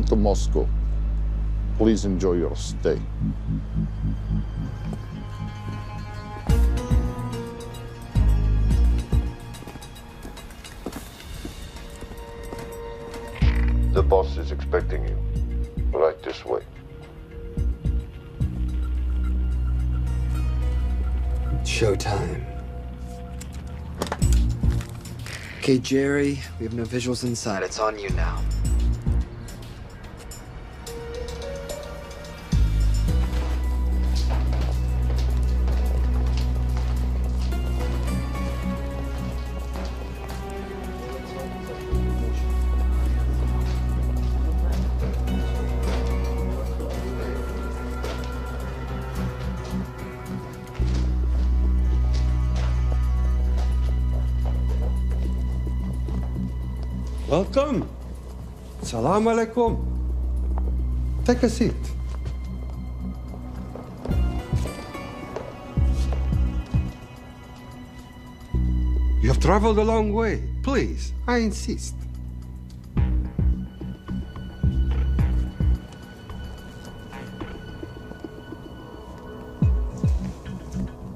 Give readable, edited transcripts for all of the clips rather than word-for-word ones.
Welcome to Moscow. Please enjoy your stay. The boss is expecting you. Right this way. Showtime. Okay, Jerry, we have no visuals inside. It's on you now. Welcome. Salam alaikum. Take a seat. You have traveled a long way. Please, I insist.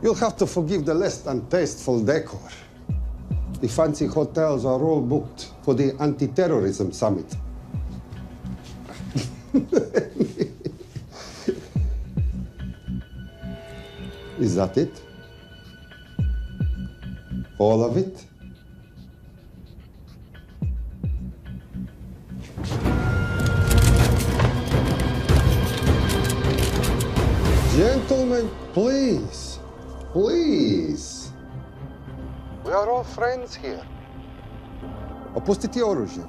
You'll have to forgive the less than tasteful decor. The fancy hotels are all booked for the anti-terrorism summit. Is that it? All of it? Gentlemen, please, please. We are all friends here. Opustite oružje.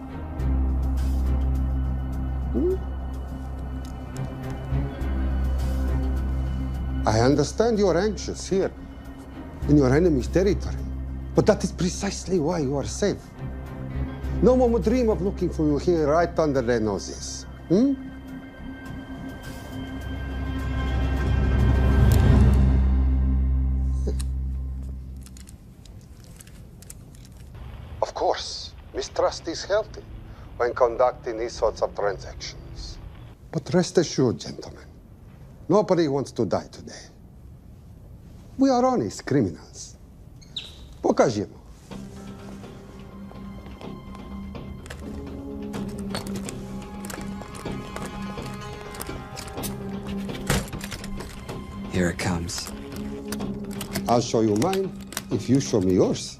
I understand you're anxious here, in your enemy's territory, but that is precisely why you are safe. No one would dream of looking for you here right under their noses. Of course, mistrust is healthy when conducting these sorts of transactions. But rest assured, gentlemen, nobody wants to die today. We are honest criminals. Pokażemy. Here it comes. I'll show you mine if you show me yours.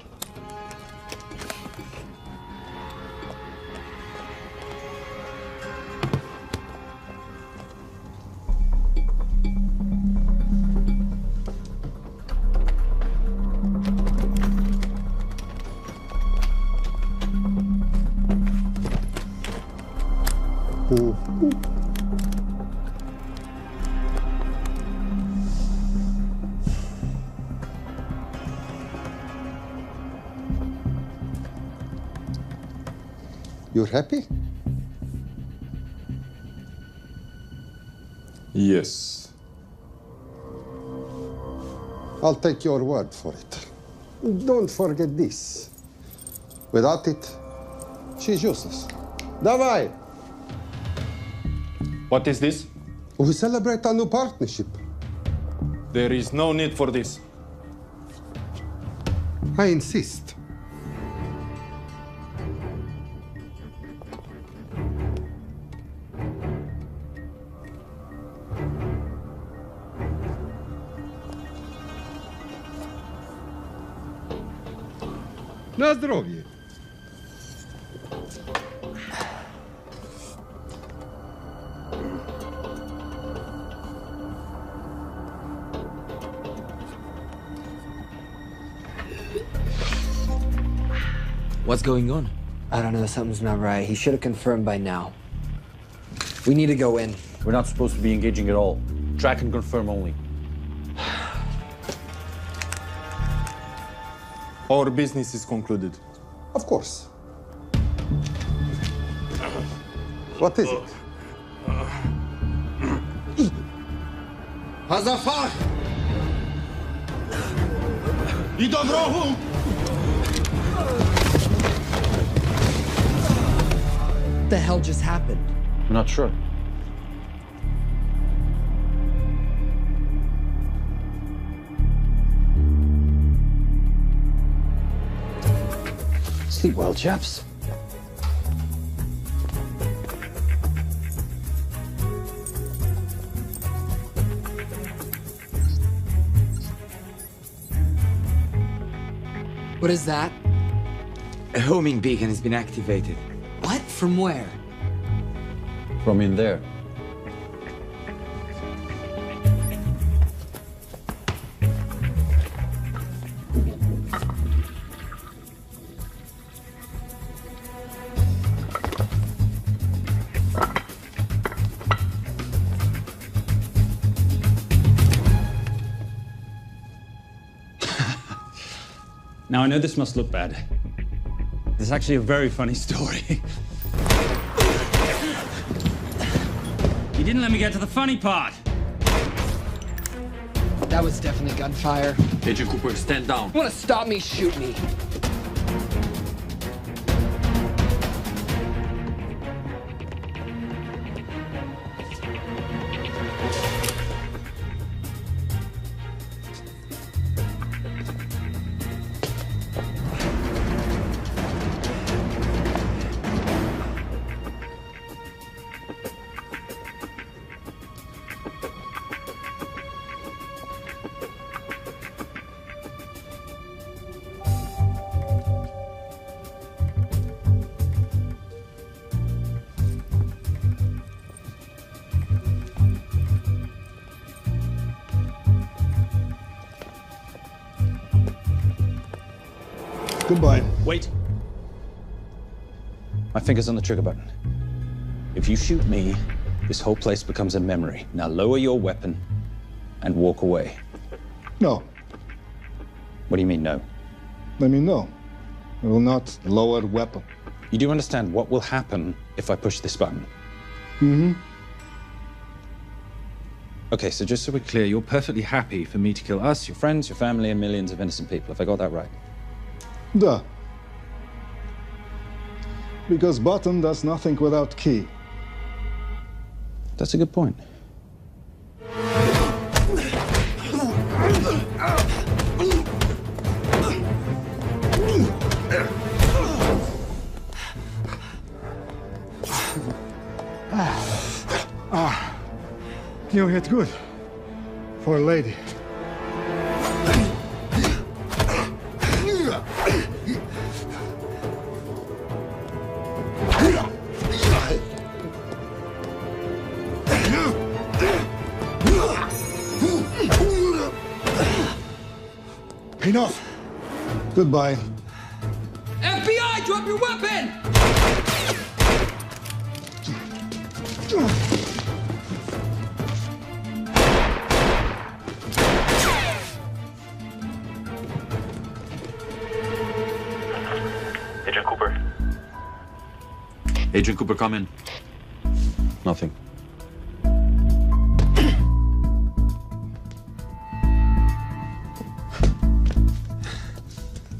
You're happy? Yes. I'll take your word for it. Don't forget this. Without it, she's useless. Давай! What is this? We celebrate our new partnership. There is no need for this. I insist. Na zdrowie. What's going on? I don't know. Something's not right. He should have confirmed by now. We need to go in. We're not supposed to be engaging at all. Track and confirm only. Our business is concluded. Of course. What is it? Hazafar! I do rohu! What the hell just happened? I'm not sure. Sleep well, chaps. What is that? A homing beacon has been activated. What? From where? From in there. Now, I know this must look bad. This is actually a very funny story. You didn't let me get to the funny part. That was definitely gunfire. Agent Cooper, stand down. Want to stop me, shoot me. Goodbye. Wait. My finger's on the trigger button. If you shoot me, this whole place becomes a memory. Now lower your weapon and walk away. No. What do you mean, no? Let me know. I will not lower weapon. You do understand what will happen if I push this button? Mm-hmm. Okay, so just so we're clear, you're perfectly happy for me to kill us, your friends, your family, and millions of innocent people. Have I got that right? Duh. Because button does nothing without key. That's a good point. You hit good. For a lady. Enough. Goodbye. FBI, drop your weapon! Agent Cooper. Agent Cooper, come in. Nothing.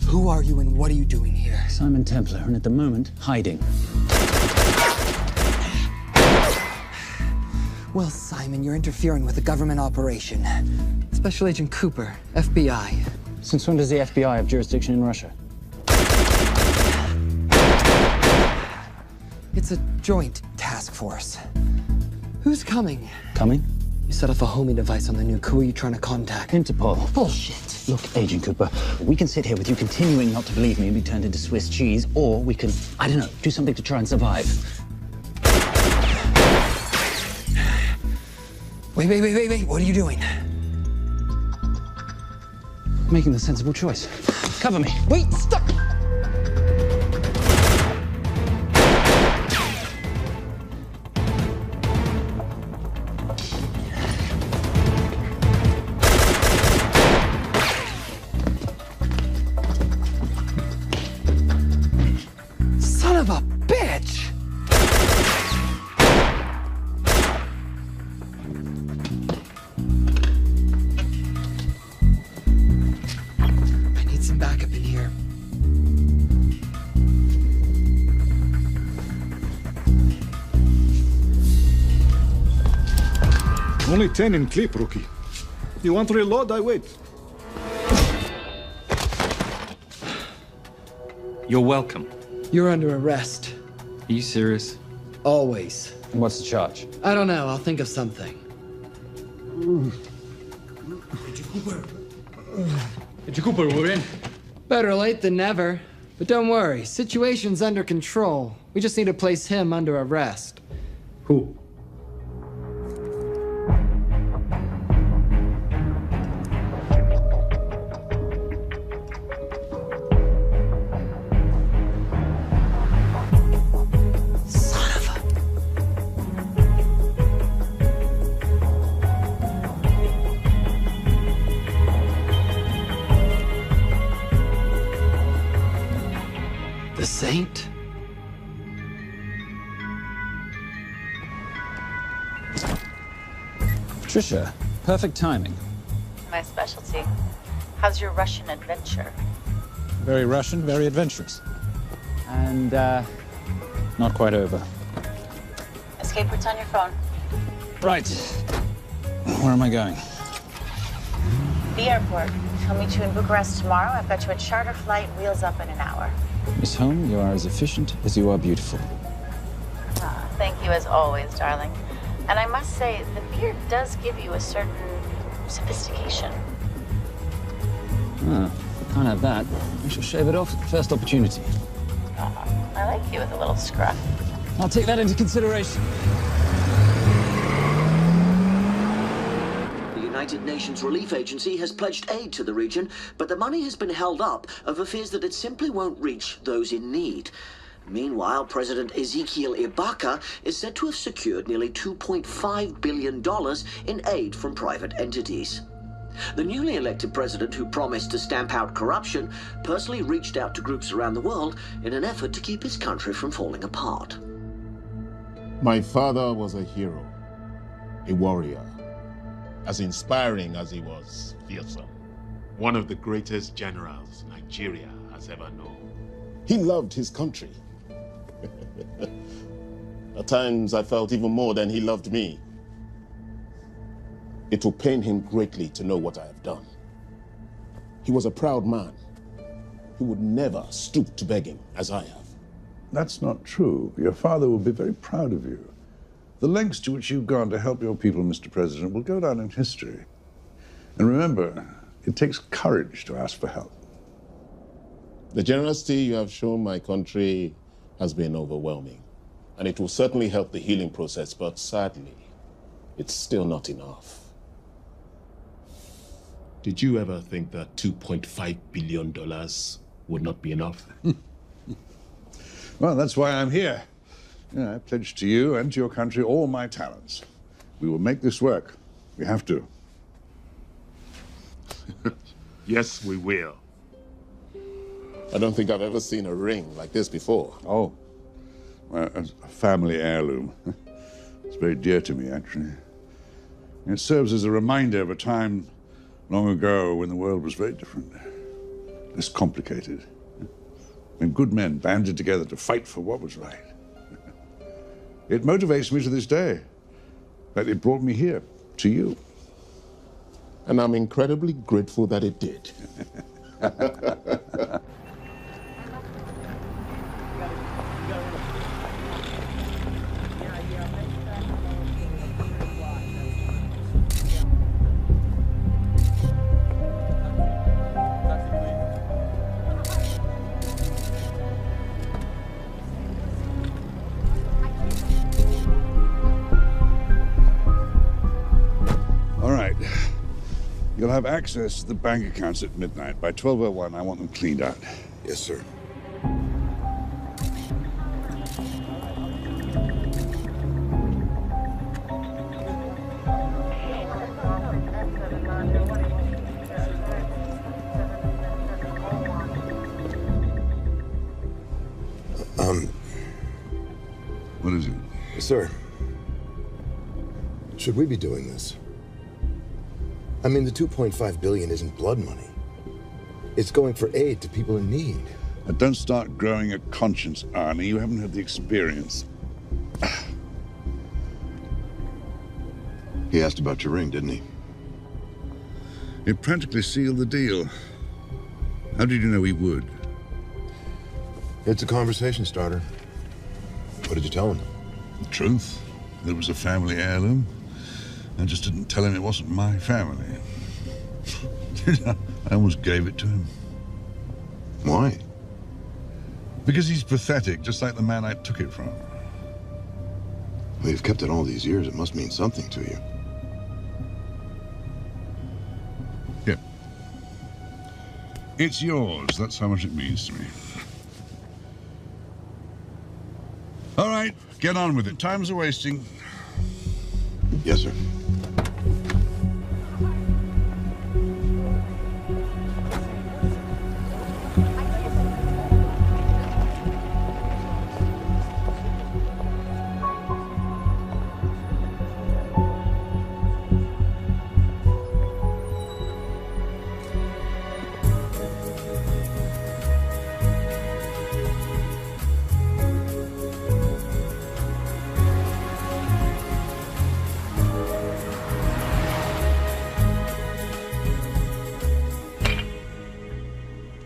Who are you and what are you doing here? Simon Templar, and at the moment, hiding. Well, Simon, you're interfering with a government operation. Special Agent Cooper, FBI. Since when does the FBI have jurisdiction in Russia? It's a joint task force. Who's coming? Coming? You set off a homing device on the nuke. Who are you trying to contact? Interpol. Bullshit. Look, Agent Cooper, we can sit here with you continuing not to believe me and be turned into Swiss cheese, or we can, I don't know, do something to try and survive. Wait. What are you doing? Making the sensible choice. Cover me. Wait, stop! Son of a bitch! I need some backup in here. Only 10 in clip, rookie. You want to reload? I wait. You're welcome. You're under arrest. Are you serious? Always. And what's the charge? I don't know. I'll think of something. Cooper, we're in. Better late than never. But don't worry. Situation's under control. We just need to place him under arrest. Who? The Saint? Trisha, perfect timing. My specialty. How's your Russian adventure? Very Russian, very adventurous. And, not quite over. Escape routes on your phone. Right. Where am I going? The airport. I'll meet you in Bucharest tomorrow. I've got you a charter flight, wheels up in an hour. Miss Holm, you are as efficient as you are beautiful. Ah, thank you as always, darling. And I must say, the beard does give you a certain sophistication. Ah, can't have that. I shall shave it off at the first opportunity. I like you with a little scruff. I'll take that into consideration. The United Nations Relief Agency has pledged aid to the region, but the money has been held up over fears that it simply won't reach those in need. Meanwhile, President Ezekiel Ibaka is said to have secured nearly $2.5 billion in aid from private entities. The newly elected president, who promised to stamp out corruption, personally reached out to groups around the world in an effort to keep his country from falling apart. My father was a hero, a warrior, as inspiring as he was fearsome. One of the greatest generals Nigeria has ever known. He loved his country. At times, I felt even more than he loved me. It will pain him greatly to know what I have done. He was a proud man. He would never stoop to begging as I have. That's not true. Your father will be very proud of you. The lengths to which you've gone to help your people, Mr. President, will go down in history. And remember, it takes courage to ask for help. The generosity you have shown my country has been overwhelming, and it will certainly help the healing process, but sadly, it's still not enough. Did you ever think that $2.5 billion would not be enough? Well, that's why I'm here. I pledge to you and to your country all my talents. We will make this work. We have to. Yes, we will. I don't think I've ever seen a ring like this before. Oh, well, a family heirloom. It's very dear to me, actually. It serves as a reminder of a time long ago when the world was very different, less complicated, when good men banded together to fight for what was right. It motivates me to this day. In fact, it brought me here, to you. And I'm incredibly grateful that it did. You'll have access to the bank accounts at midnight. By 12:01, I want them cleaned out. Yes, sir. What is it? Sir, should we be doing this? I mean, the $2.5 billion isn't blood money. It's going for aid to people in need. Now, don't start growing a conscience, Arnie. You haven't had the experience. He asked about your ring, didn't he? It practically sealed the deal. How did you know he would? It's a conversation starter. What did you tell him? The truth. That it was a family heirloom. I just didn't tell him it wasn't my family. I almost gave it to him. Why? Because he's pathetic, just like the man I took it from. Well, you've kept it all these years. It must mean something to you. Yeah. It's yours. That's how much it means to me. All right, get on with it. Time's a-wasting. Yes, sir.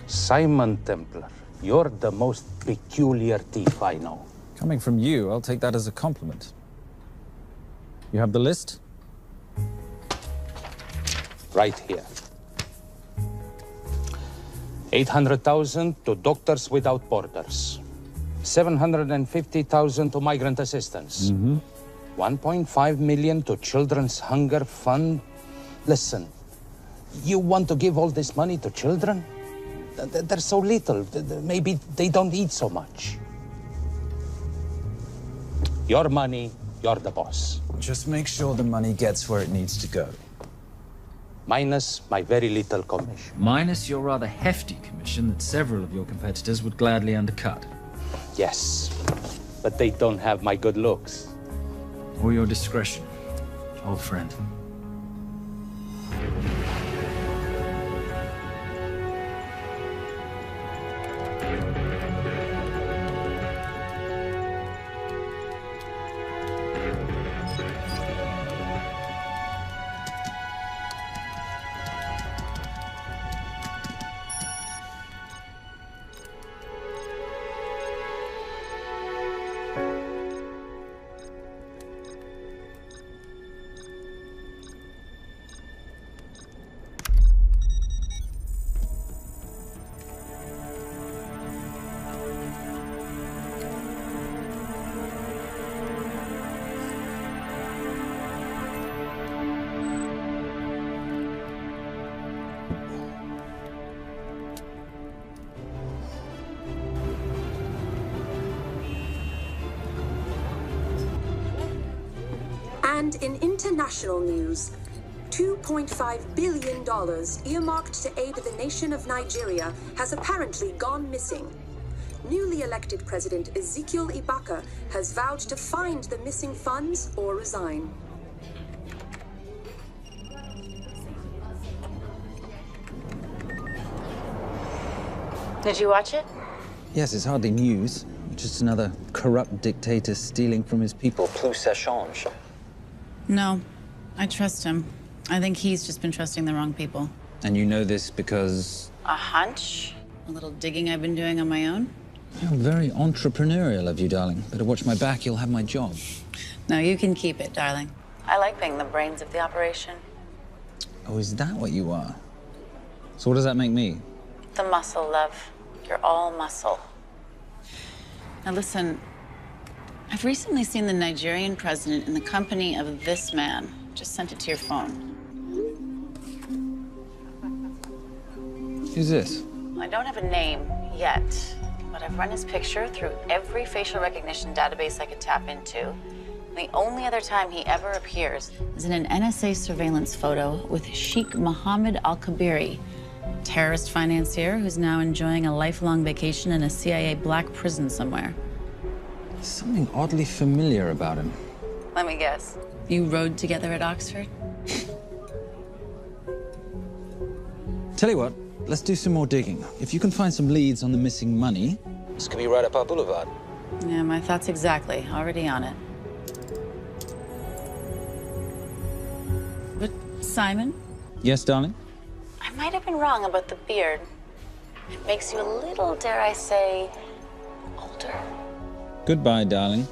Simon Templar, you're the most peculiar thief I know. Coming from you, I'll take that as a compliment. You have the list? Right here. 800,000 to Doctors Without Borders. 750,000 to migrant assistance. 1.5 million to Children's Hunger Fund. Listen, you want to give all this money to children? They're so little. Maybe they don't eat so much. Your money, you're the boss. Just make sure the money gets where it needs to go. Minus my very little commission. Minus your rather hefty commission that several of your competitors would gladly undercut. Yes, but they don't have my good looks. Or your discretion, old friend. And in international news, $2.5 billion earmarked to aid the nation of Nigeria has apparently gone missing. Newly elected President Ezekiel Ibaka has vowed to find the missing funds or resign. Did you watch it? Yes, it's hardly news. Just another corrupt dictator stealing from his people. Plus ça change. No, I trust him. I think he's just been trusting the wrong people. And you know this because... A hunch? A little digging I've been doing on my own? You're very entrepreneurial of you, darling. Better watch my back, you'll have my job. No, you can keep it, darling. I like being the brains of the operation. Oh, is that what you are? So what does that make me? The muscle, love. You're all muscle. Now listen, I've recently seen the Nigerian president in the company of this man. Just sent it to your phone. Who's this? I don't have a name yet, but I've run his picture through every facial recognition database I could tap into. The only other time he ever appears is in an NSA surveillance photo with Sheikh Mohammed Al-Kabiri, terrorist financier who's now enjoying a lifelong vacation in a CIA black prison somewhere. There's something oddly familiar about him. Let me guess. You rode together at Oxford? Tell you what, let's do some more digging. If you can find some leads on the missing money, this could be right up our boulevard. Yeah, my thoughts exactly. Already on it. Simon? Yes, darling? I might have been wrong about the beard. It makes you a little, dare I say, older. Goodbye, darling.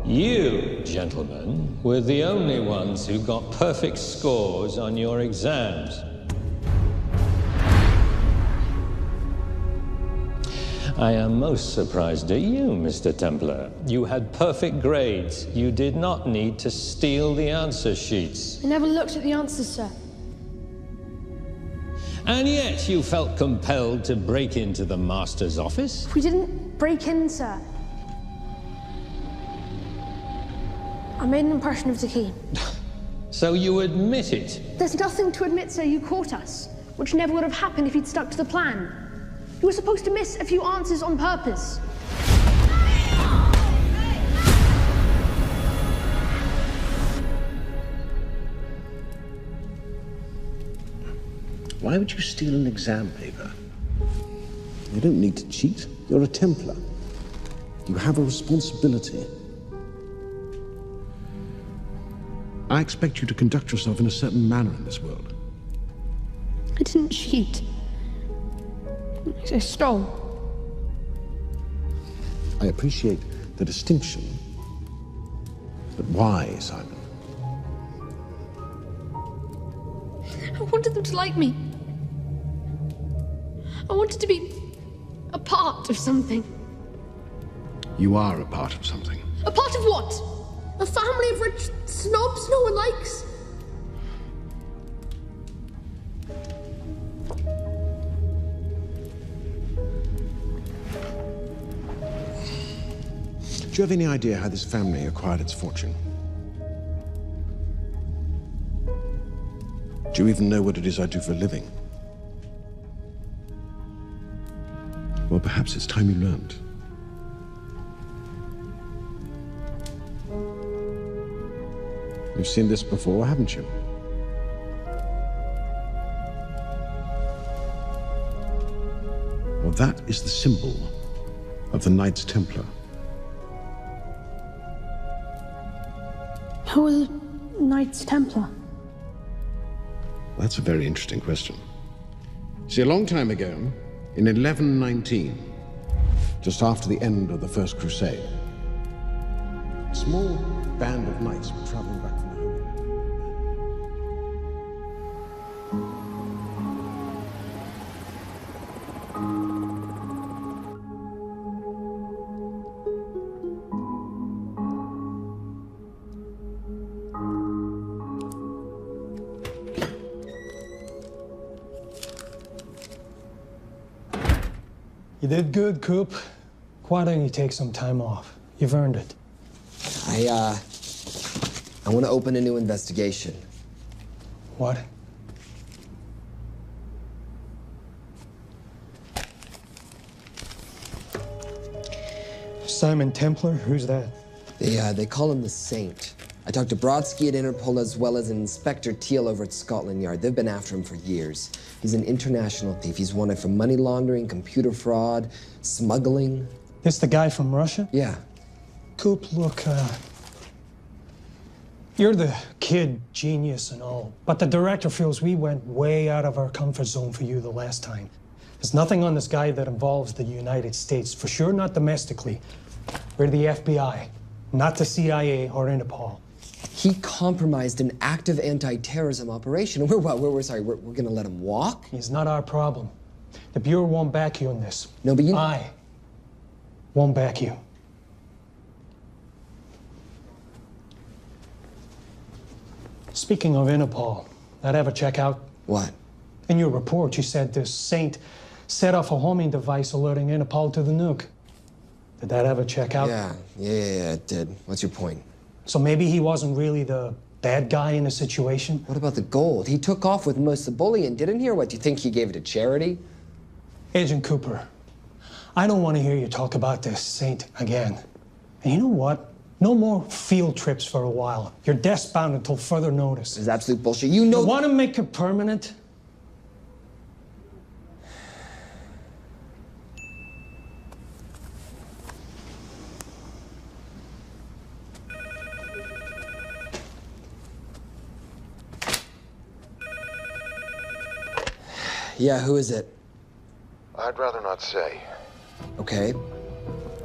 You, gentlemen, were the only ones who got perfect scores on your exams. I am most surprised at you, Mr. Templar. You had perfect grades. You did not need to steal the answer sheets. I never looked at the answers, sir. And yet you felt compelled to break into the master's office? We didn't break in, sir. I made an impression of the key. So you admit it? There's nothing to admit, sir. You caught us, which never would have happened if you'd stuck to the plan. You were supposed to miss a few answers on purpose. Why would you steal an exam paper? You don't need to cheat. You're a Templar. You have a responsibility. I expect you to conduct yourself in a certain manner in this world. I didn't cheat. I stole. I appreciate the distinction. But why, Simon? I wanted them to like me. I wanted to be a part of something. You are a part of something. A part of what? A family of rich snobs no one likes? Do you have any idea how this family acquired its fortune? Do you even know what it is I do for a living? Well, perhaps it's time you learned. You've seen this before, haven't you? Well, that is the symbol of the Knights Templar. Who are the Knights Templar? That's a very interesting question. See, a long time ago, in 1119, just after the end of the First Crusade, a small band of knights were traveling back from the Holy Land. You did good, Coop. Why don't you take some time off? You've earned it. I want to open a new investigation. What? Simon Templar? Who's that? They call him the Saint. I talked to Brodsky at Interpol as well as Inspector Teal over at Scotland Yard. They've been after him for years. He's an international thief. He's wanted for money laundering, computer fraud, smuggling. This the guy from Russia? Yeah. Coop, look, you're the kid genius and all, but the director feels we went way out of our comfort zone for you the last time. There's nothing on this guy that involves the United States, for sure not domestically. We're the FBI, not the CIA or Interpol. He compromised an active anti-terrorism operation. We're gonna let him walk? He's not our problem. The Bureau won't back you in this. No, but you... I won't back you. Speaking of Interpol, that ever check out? What? In your report, you said this Saint set off a homing device alerting Interpol to the nuke. Did that ever check out? Yeah, it did. What's your point? So maybe he wasn't really the bad guy in the situation? What about the gold? He took off with most of the bullion, didn't he? Or what, do you think he gave it to charity? Agent Cooper, I don't want to hear you talk about this Saint again. And you know what? No more field trips for a while. You're desk-bound until further notice. It's absolute bullshit. You know... You want to make it permanent? Yeah, who is it? I'd rather not say. Okay.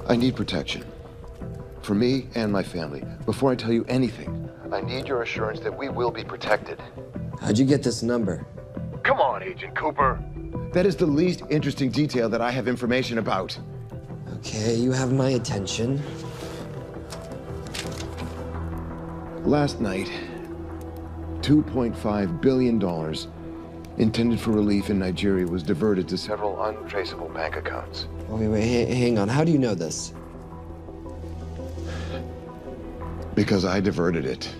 I need protection. For me and my family. Before I tell you anything, I need your assurance that we will be protected. How'd you get this number? Come on, Agent Cooper. That is the least interesting detail that I have information about. Okay, you have my attention. Last night, $2.5 billion intended for relief in Nigeria was diverted to several untraceable bank accounts. Oh, wait, hang on. How do you know this? Because I diverted it.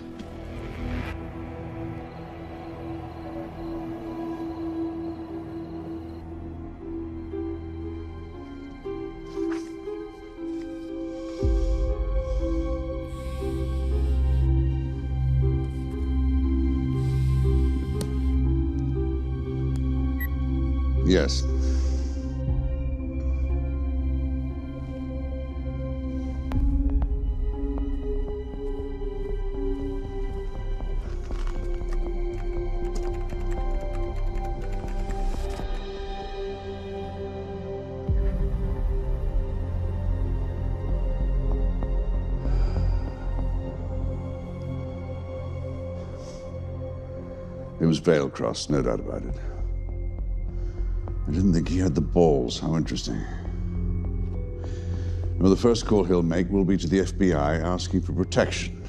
Yes. It was Veil Cross, no doubt about it. I didn't think he had the balls. How interesting. Well, the first call he'll make will be to the FBI asking for protection.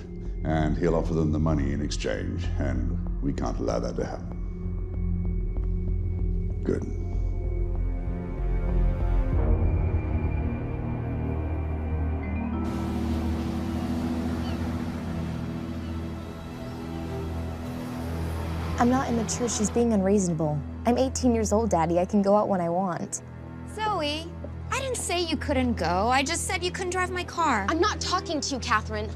And he'll offer them the money in exchange. And we can't allow that to happen. Good. I'm not immature. She's being unreasonable. I'm 18 years old, Daddy. I can go out when I want. Zoe, I didn't say you couldn't go. I just said you couldn't drive my car. I'm not talking to you, Catherine.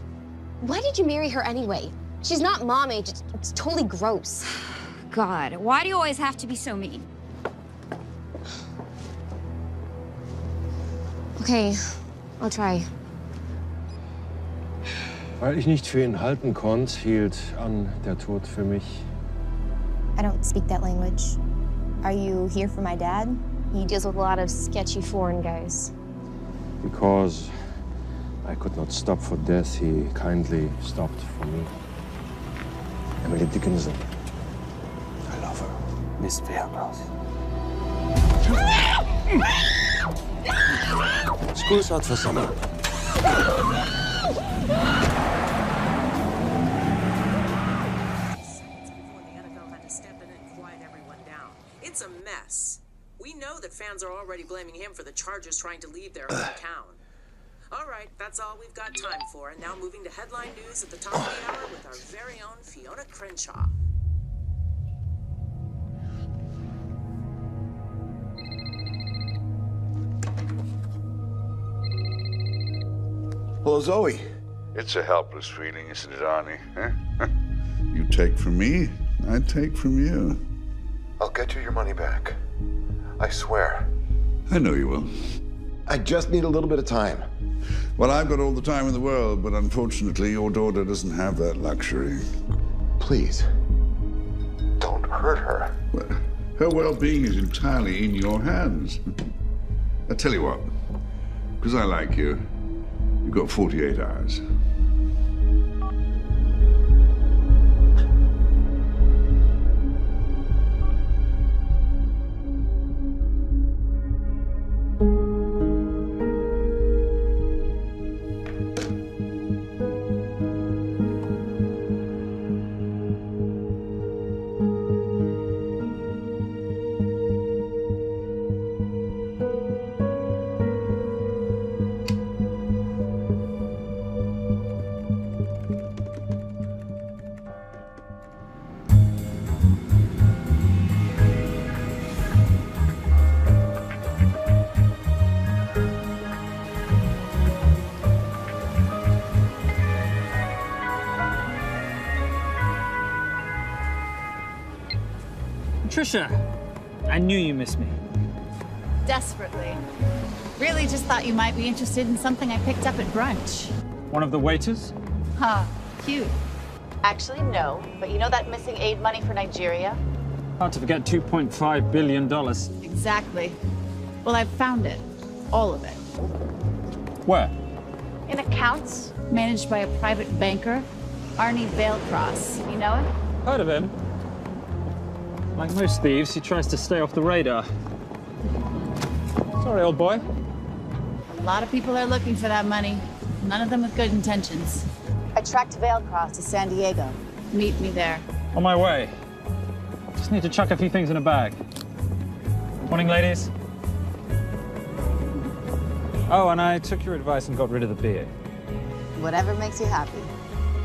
Why did you marry her anyway? She's not mom age. It's totally gross. God, why do you always have to be so mean? Okay, I'll try. Weil ich nicht für ihn halten konnte, hielt an der Tod für mich. I don't speak that language. Are you here for my dad? He deals with a lot of sketchy foreign guys. Because I could not stop for death, he kindly stopped for me. Emily Dickinson. I love her. Miss Fairmouth. School's out for summer. It's a mess. We know that fans are already blaming him for the Chargers trying to leave their hometown. All right, that's all we've got time for. And now moving to headline news at the top of the hour with our very own Fiona Crenshaw. Hello, Zoe. It's a helpless feeling, isn't it, Arnie? Huh? You take from me, I take from you. I'll get you your money back. I swear. I know you will. I just need a little bit of time. Well, I've got all the time in the world, but unfortunately, your daughter doesn't have that luxury. Please, don't hurt her. Well, her well-being is entirely in your hands. I tell you what, because I like you, you've got 48 hours. Trisha, I knew you missed me. Desperately. Really just thought you might be interested in something I picked up at brunch. One of the waiters? Huh, cute. Actually, no. But you know that missing aid money for Nigeria? Hard to forget $2.5 billion. Exactly. Well, I've found it. All of it. Where? In accounts managed by a private banker, Arnie Vailcross. You know him? Heard of him? Like most thieves, he tries to stay off the radar. Sorry, old boy. A lot of people are looking for that money. None of them with good intentions. I tracked Vailcross to San Diego. Meet me there. On my way. Just need to chuck a few things in a bag. Morning, ladies. Oh, and I took your advice and got rid of the beer. Whatever makes you happy.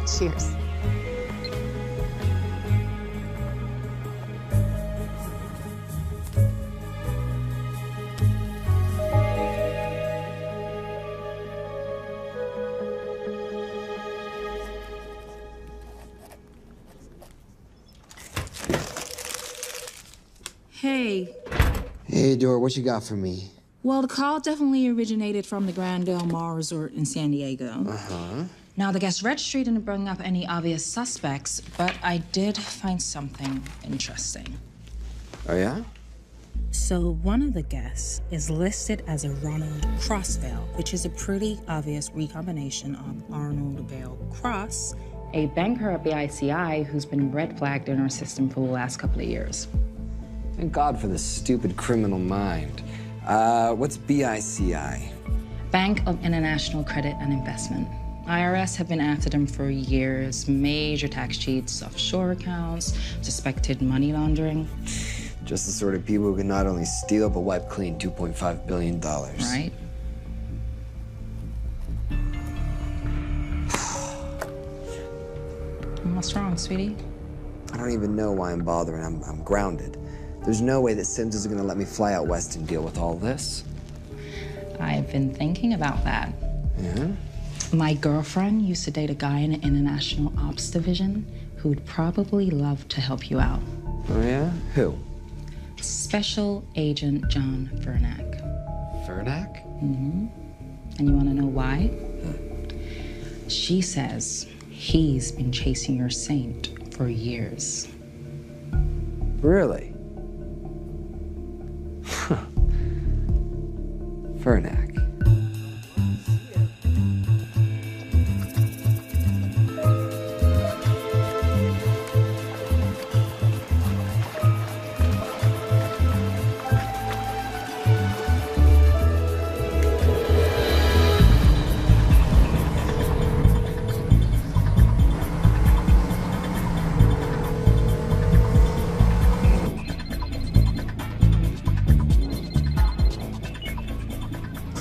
Cheers. Hey. Hey, Dora, what you got for me? Well, the call definitely originated from the Grand Del Mar Resort in San Diego. Uh-huh. Now, the guest registry didn't bring up any obvious suspects, but I did find something interesting. Oh, yeah? So one of the guests is listed as a Ronald Crossvale, which is a pretty obvious recombination of Arnold Vale Cross, a banker at BICI who's been red flagged in our system for the last couple of years. Thank God for this stupid criminal mind. What's BICI? Bank of International Credit and Investment. IRS have been after them for years. Major tax cheats, offshore accounts, suspected money laundering. Just the sort of people who can not only steal, but wipe clean $2.5 billion. Right? What's wrong, sweetie? I don't even know why I'm bothering. I'm grounded. There's no way that Sims is gonna let me fly out west and deal with all this. I've been thinking about that. Yeah? My girlfriend used to date a guy in the International Ops Division who'd probably love to help you out. Oh, yeah? Who? Special Agent John Vernack. Vernack? Mm-hmm. And you want to know why? She says he's been chasing your saint for years. Really? Vernack.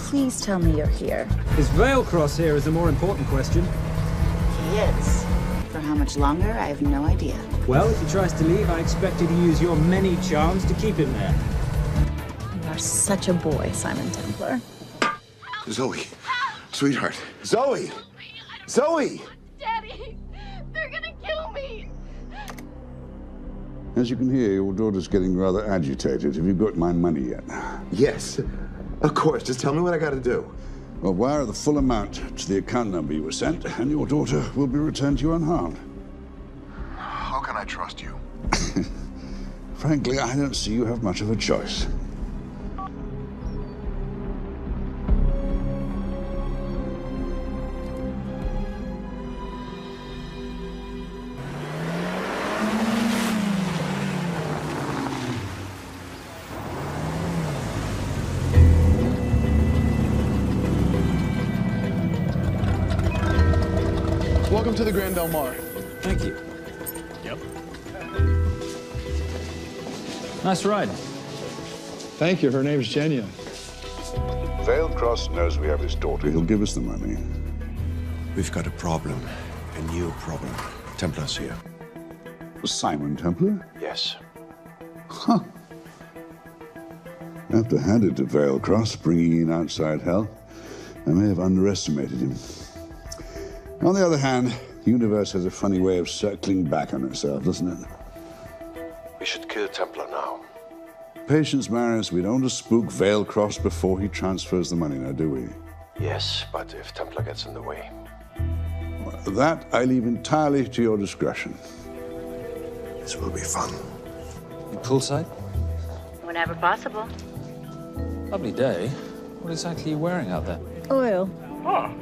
Please tell me you're here. Is Vailcross here is the more important question. He is. For how much longer, I have no idea. Well, if he tries to leave, I expect you to use your many charms to keep him there. You are such a boy, Simon Templar. Zoe, sweetheart. Zoe! Zoe! Daddy, they're gonna kill me. As you can hear, your daughter's getting rather agitated. Have you got my money yet? Yes, of course. Just tell me what I gotta do. Well, wire the full amount to the account number you were sent, and your daughter will be returned to you unharmed. How can I trust you? Frankly, I don't see you have much of a choice. Welcome to the Grand Del Mar. Thank you. Yep. Nice ride. Thank you. Her name's Genya. Vailcross knows we have his daughter. He'll give us the money. We've got a problem. A new problem. Templar's here. Simon Templar? Yes. Huh. I have to hand it to Vailcross, bringing in outside help. I may have underestimated him. On the other hand, the universe has a funny way of circling back on itself, doesn't it? We should kill Templar now. Patience, Maris. We don't want to spook Vailcross before he transfers the money, now, do we? Yes, but if Templar gets in the way. Well, that I leave entirely to your discretion. This will be fun. Poolside? Whenever possible. Lovely day. What exactly are you wearing out there? Oil. Oh.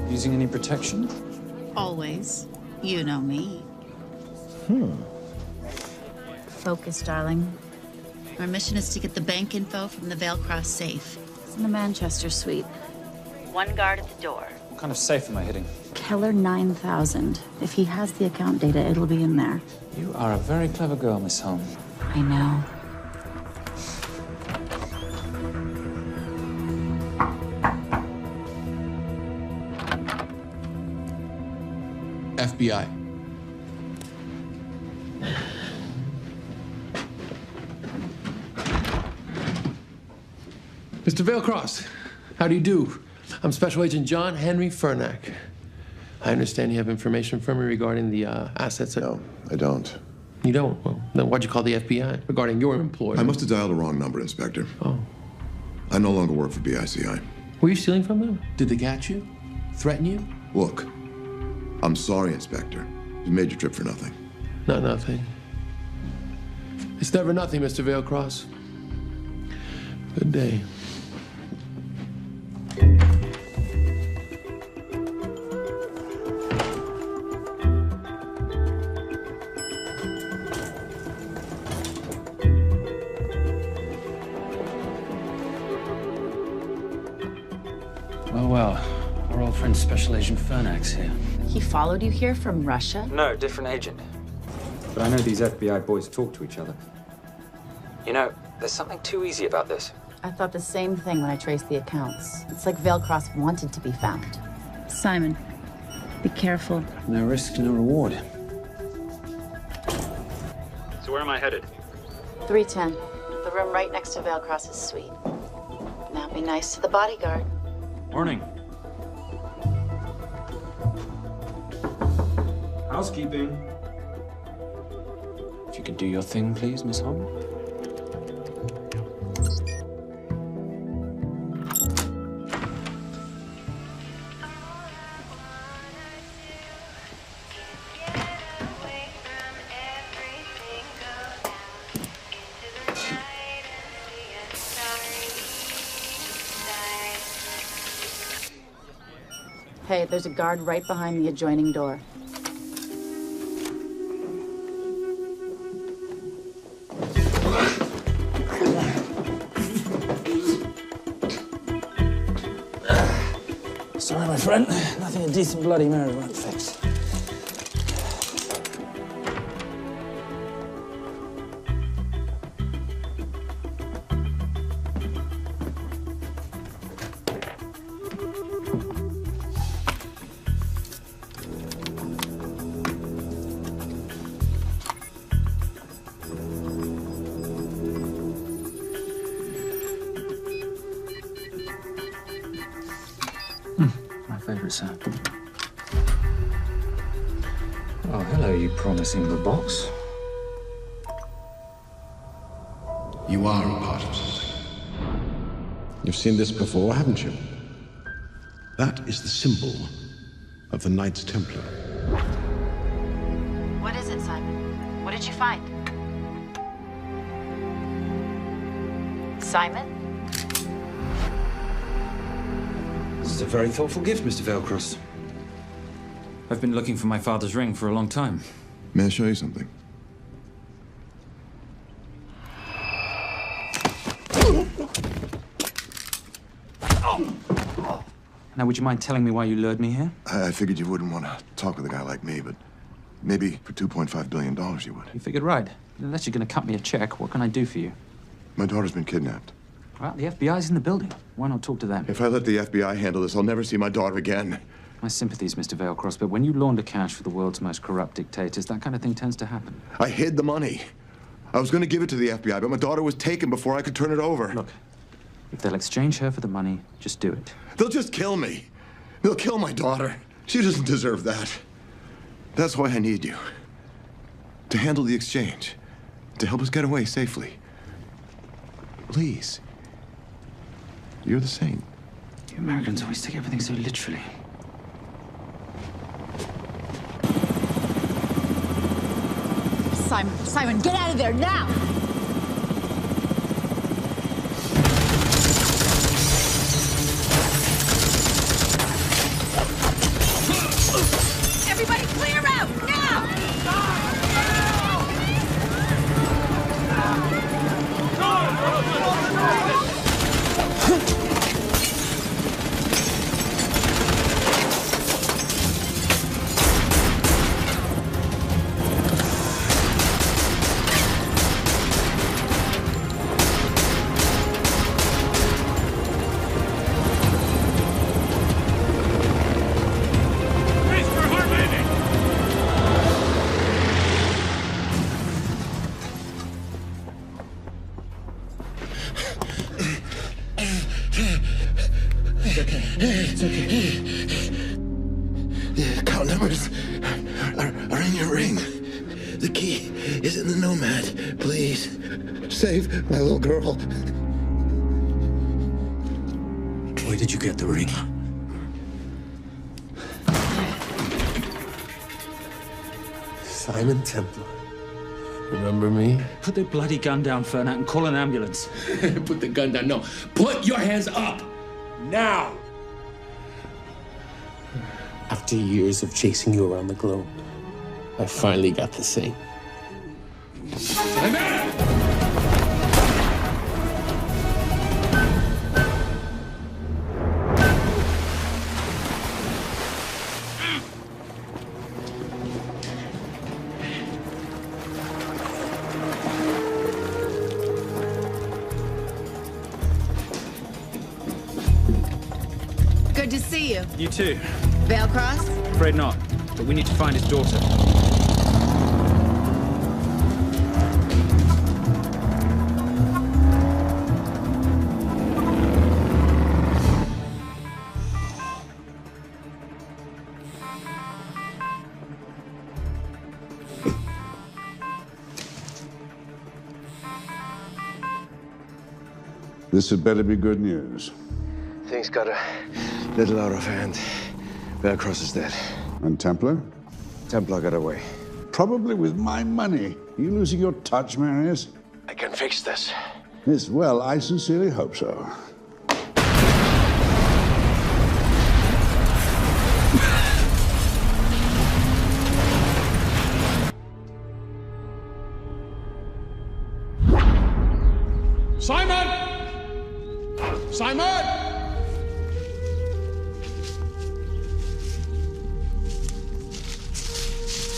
Using any protection? Always. You know me. Focus, darling. Our mission is to get the bank info from the Vale Cross safe. It's in the Manchester suite. One guard at the door. What kind of safe am I hitting? Keller 9000. If he has the account data, it'll be in there. You are a very clever girl, Miss Holm. I know. FBI. Mr. Vailcross, how do you do? I'm Special Agent John Henry Fernack. I understand you have information from me regarding the assets. No, I don't. You don't? Well, then why'd you call the FBI regarding your employer? I must have dialed the wrong number, Inspector. Oh. I no longer work for BICI. Were you stealing from them? Did they catch you? Threaten you? Look, I'm sorry, Inspector. You made your trip for nothing. Not nothing. It's never nothing, Mr. Vailcross. Good day. Well, our old friend Special Agent Fernack's here. He followed you here from Russia? No, different agent. But I know these FBI boys talk to each other. You know, there's something too easy about this. I thought the same thing when I traced the accounts. It's like Vailcross wanted to be found. Simon, be careful. No risk, no reward. So where am I headed? 310. The room right next to Vailcross's suite. Now be nice to the bodyguard. Morning. Housekeeping. If you could do your thing, please, Miss Holm. Hey, there's a guard right behind the adjoining door. Sorry, my friend. Nothing a decent Bloody Mary won't fix. Sir. Oh, hello, you promising the box. You are a part of something. You've seen this before, haven't you? That is the symbol of the Knights Templar. What is it, Simon? What did you find? Simon? This is a very thoughtful gift, Mr. Vailcross. I've been looking for my father's ring for a long time. May I show you something? Now, would you mind telling me why you lured me here? I figured you wouldn't want to talk with a guy like me, but maybe for $2.5 billion you would. You figured right. Unless you're going to cut me a check, what can I do for you? My daughter's been kidnapped. Well, the FBI's in the building. Why not talk to them? If I let the FBI handle this, I'll never see my daughter again. My sympathies, Mr. Vailcross, but when you launder cash for the world's most corrupt dictators, that kind of thing tends to happen. I hid the money. I was going to give it to the FBI, but my daughter was taken before I could turn it over. Look, if they'll exchange her for the money, just do it. They'll just kill me. They'll kill my daughter. She doesn't deserve that. That's why I need you. To handle the exchange. To help us get away safely. Please. You're the saint. You Americans always take everything so literally. Simon. Simon, get out of there now! Everybody clear out, now! It's okay. The account numbers are in your ring. The key is in the Nomad. Please, save my little girl. Where did you get the ring? Simon Templar. Remember me? Put the bloody gun down, Fernak, and call an ambulance. Put the gun down. No. Put your hands up! Now! After years of chasing you around the globe, I finally got the same. Good to see you. You too. Vale Cross? Afraid not, but we need to find his daughter. This had better be good news. Things got a little out of hand. Vale Cross is dead. And Templar? Templar got away. Probably with my money. Are you losing your touch, Marius? I can fix this. Yes, well, I sincerely hope so. Simon! Simon!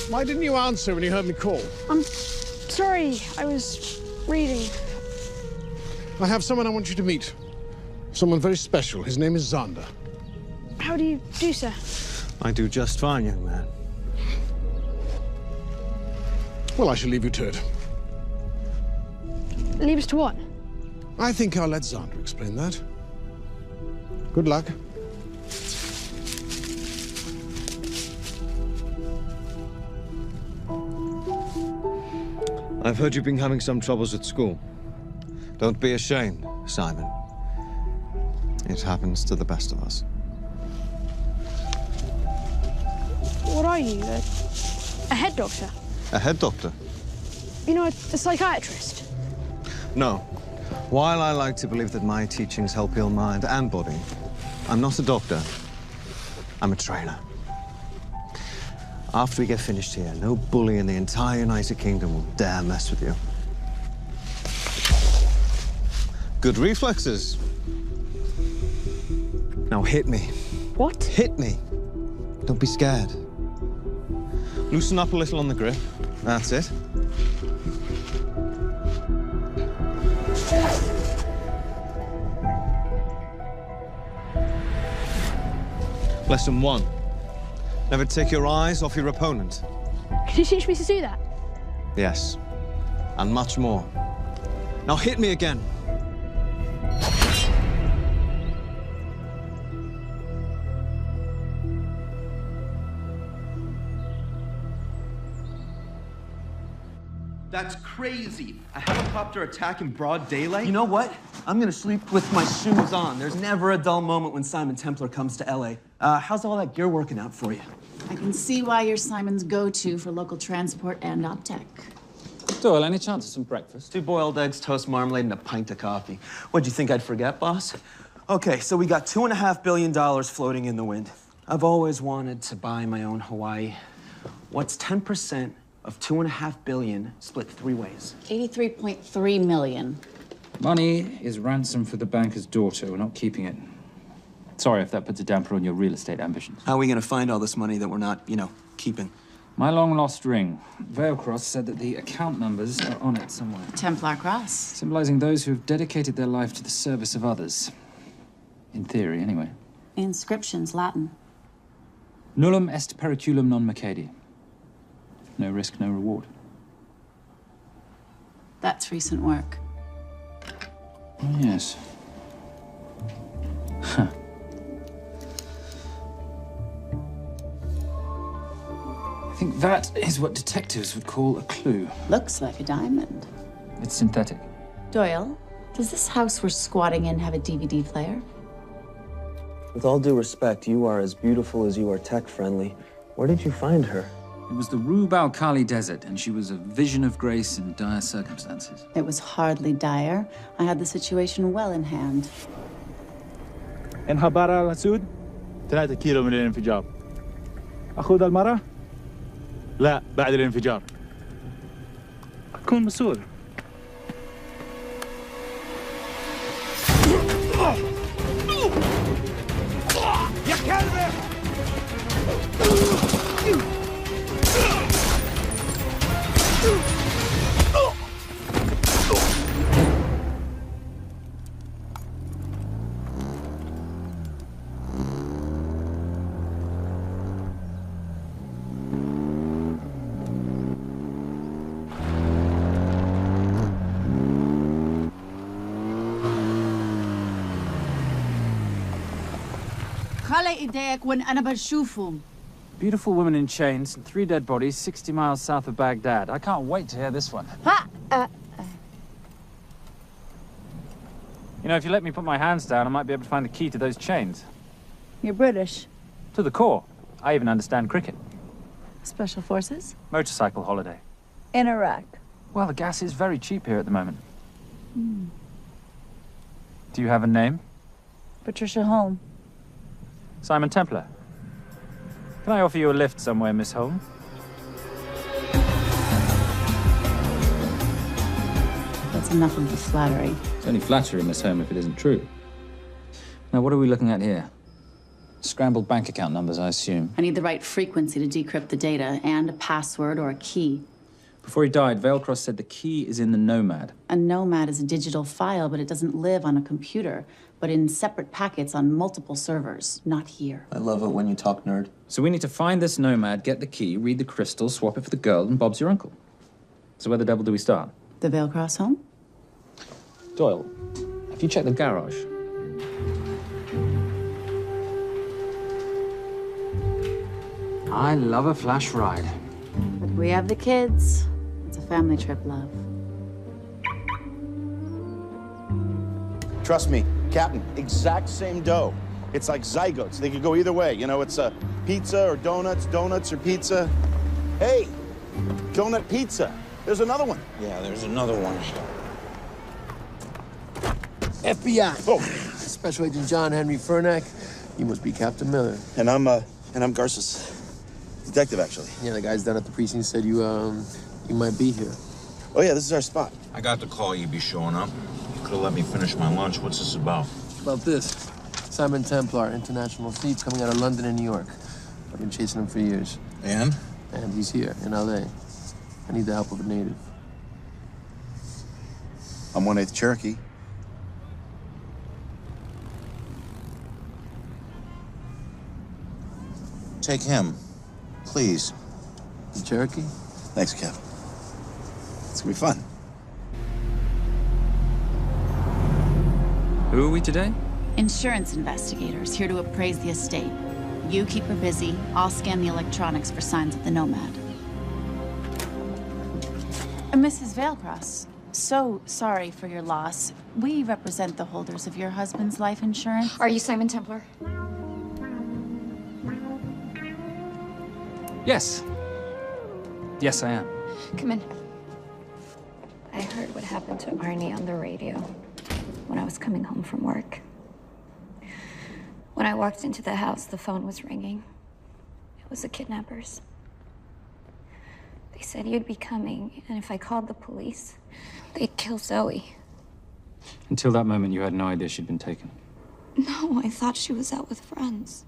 Why didn't you answer when you heard me call? I'm sorry, I was reading. I have someone I want you to meet. Someone very special. His name is Zander. How do you do, sir? I do just fine, young man. Well, I shall leave you to it. Leave us to what? I think I'll let Zander explain that. Good luck. I've heard you've been having some troubles at school. Don't be ashamed, Simon. It happens to the best of us. What are you, a head doctor? A head doctor? You know, a psychiatrist? No. While I like to believe that my teachings help heal mind and body, I'm not a doctor. I'm a trainer. After we get finished here, no bully in the entire United Kingdom will dare mess with you. Good reflexes. Now hit me. What? Hit me. Don't be scared. Loosen up a little on the grip. That's it. Lesson 1. Never take your eyes off your opponent. Can you teach me to do that? Yes. And much more. Now hit me again. That's crazy. A helicopter attack in broad daylight? You know what? I'm gonna sleep with my shoes on. There's never a dull moment when Simon Templar comes to LA. How's all that gear working out for you? I can see why you're Simon's go-to for local transport and OpTech. Doyle, any chance of some breakfast? 2 boiled eggs, toast, marmalade, and a pint of coffee. What'd you think I'd forget, boss? Okay, so we got $2.5 billion floating in the wind. I've always wanted to buy my own Hawaii. What's 10% of $2.5 billion split 3 ways? 83.3 million. Money is ransom for the banker's daughter. We're not keeping it. Sorry if that puts a damper on your real estate ambitions. How are we gonna find all this money that we're not, keeping? My long-lost ring. Veilcross said that the account numbers are on it somewhere. Templar Cross. Symbolizing those who have dedicated their life to the service of others. In theory, anyway. Inscription's Latin. Nullum est periculum non mercedi. No risk, no reward. That's recent work. Oh, yes. Huh. I think that is what detectives would call a clue. Looks like a diamond. It's synthetic. Doyle, does this house we're squatting in have a DVD player? With all due respect, you are as beautiful as you are tech-friendly. Where did you find her? It was the Rub al-Khali Desert, and she was a vision of grace in dire circumstances. It was hardly dire. I had the situation well in hand. انخبر على السود 3 كيلو من الانفجار. أخذ المرة؟ لا بعد الانفجار. كن مسؤول. يا كلبي! خلي ايديك وين أنا بشوفهم. Beautiful woman in chains and 3 dead bodies 60 miles south of Baghdad. I can't wait to hear this one. You know, if you let me put my hands down, I might be able to find the key to those chains. You're British. To the core. I even understand cricket. Special Forces? Motorcycle holiday. In Iraq. Well, the gas is very cheap here at the moment. Do you have a name? Patricia Holm. Simon Templar. Can I offer you a lift somewhere, Miss Holm? That's enough of the flattery. It's only flattery, Miss Holm, if it isn't true. Now, what are we looking at here? Scrambled bank account numbers, I assume. I need the right frequency to decrypt the data and a password or a key. Before he died, Veilcross said the key is in the Nomad. A Nomad is a digital file, but it doesn't live on a computer, but in separate packets on multiple servers, not here. I love it when you talk nerd. So we need to find this Nomad, get the key, read the crystal, swap it for the girl, and Bob's your uncle. So where the devil do we start? The Veilcross home? Doyle, have you checked the garage? I love a flash ride. But we have the kids. It's a family trip, love. Trust me, Captain, exact same dough. It's like zygotes. They could go either way. You know, it's pizza or donuts, donuts or pizza. Hey, donut pizza. There's another one. Yeah, there's another one. FBI. Oh. Special Agent John Henry Furnack. You must be Captain Miller. And I'm Garces. Detective, actually. Yeah, the guys down at the precinct said you might be here. Oh, yeah, this is our spot. I got the call you'd be showing up. You could have let me finish my lunch. What's this about? About this. Simon Templar, international thief coming out of London and New York. I've been chasing him for years. And? And he's here, in L.A. I need the help of a native. I'm 1/8 Cherokee. Take him, please. The Cherokee? Thanks, Kev. It's gonna be fun. Who are we today? Insurance investigators here to appraise the estate. You keep her busy. I'll scan the electronics for signs of the Nomad. Mrs. Veilcross, so sorry for your loss. We represent the holders of your husband's life insurance. Are you Simon Templar? Yes. Yes, I am. Come in. I heard what happened to Arnie on the radio when I was coming home from work. When I walked into the house, the phone was ringing. It was the kidnappers. They said you'd be coming, and if I called the police, they'd kill Zoe. Until that moment, you had no idea she'd been taken. No, I thought she was out with friends.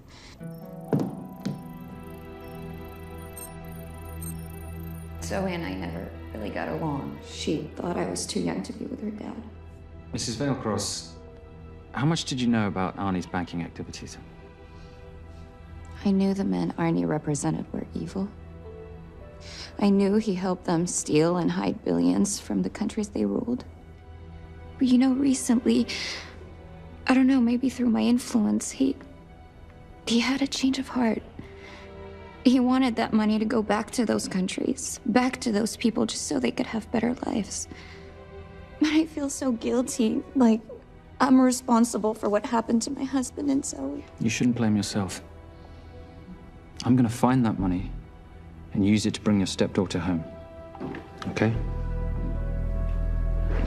Zoe and I never really got along. She thought I was too young to be with her dad. Mrs. Vailcross, how much did you know about Arnie's banking activities? I knew the men Arnie represented were evil. I knew he helped them steal and hide billions from the countries they ruled. But you know, recently, I don't know, maybe through my influence, he had a change of heart. He wanted that money to go back to those countries, back to those people, just so they could have better lives. But I feel so guilty, like I'm responsible for what happened to my husband and Zoe. You shouldn't blame yourself. I'm gonna find that money and use it to bring your stepdaughter home. Okay?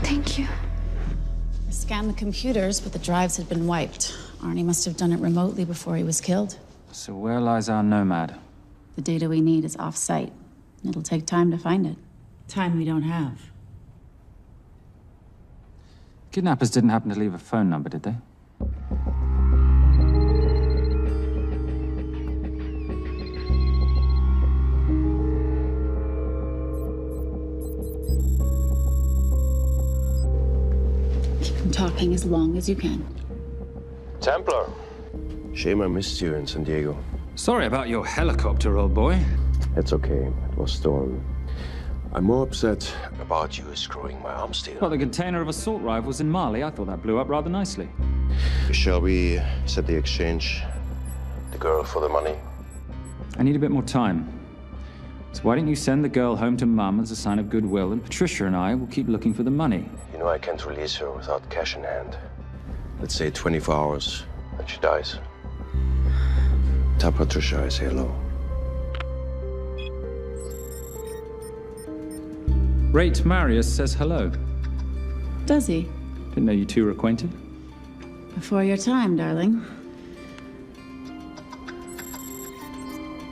Thank you. I scanned the computers, but the drives had been wiped. Arnie must have done it remotely before he was killed. So where lies our nomad? The data we need is off-site. It'll take time to find it. Time we don't have. Kidnappers didn't happen to leave a phone number, did they? Keep on talking as long as you can. Templar. Shame I missed you in San Diego. Sorry about your helicopter, old boy. It's okay. It was stolen. I'm more upset about you screwing my arms deal. Well, the container of assault rifles in Mali, I thought that blew up rather nicely. Shall we set the exchange? The girl for the money? I need a bit more time. So why don't you send the girl home to Mum as a sign of goodwill, and Patricia and I will keep looking for the money. You know I can't release her without cash in hand. Let's say 24 hours, and she dies. Tell Patricia I say hello. Rate Marius says hello. Does he? Didn't know you two were acquainted. Before your time, darling.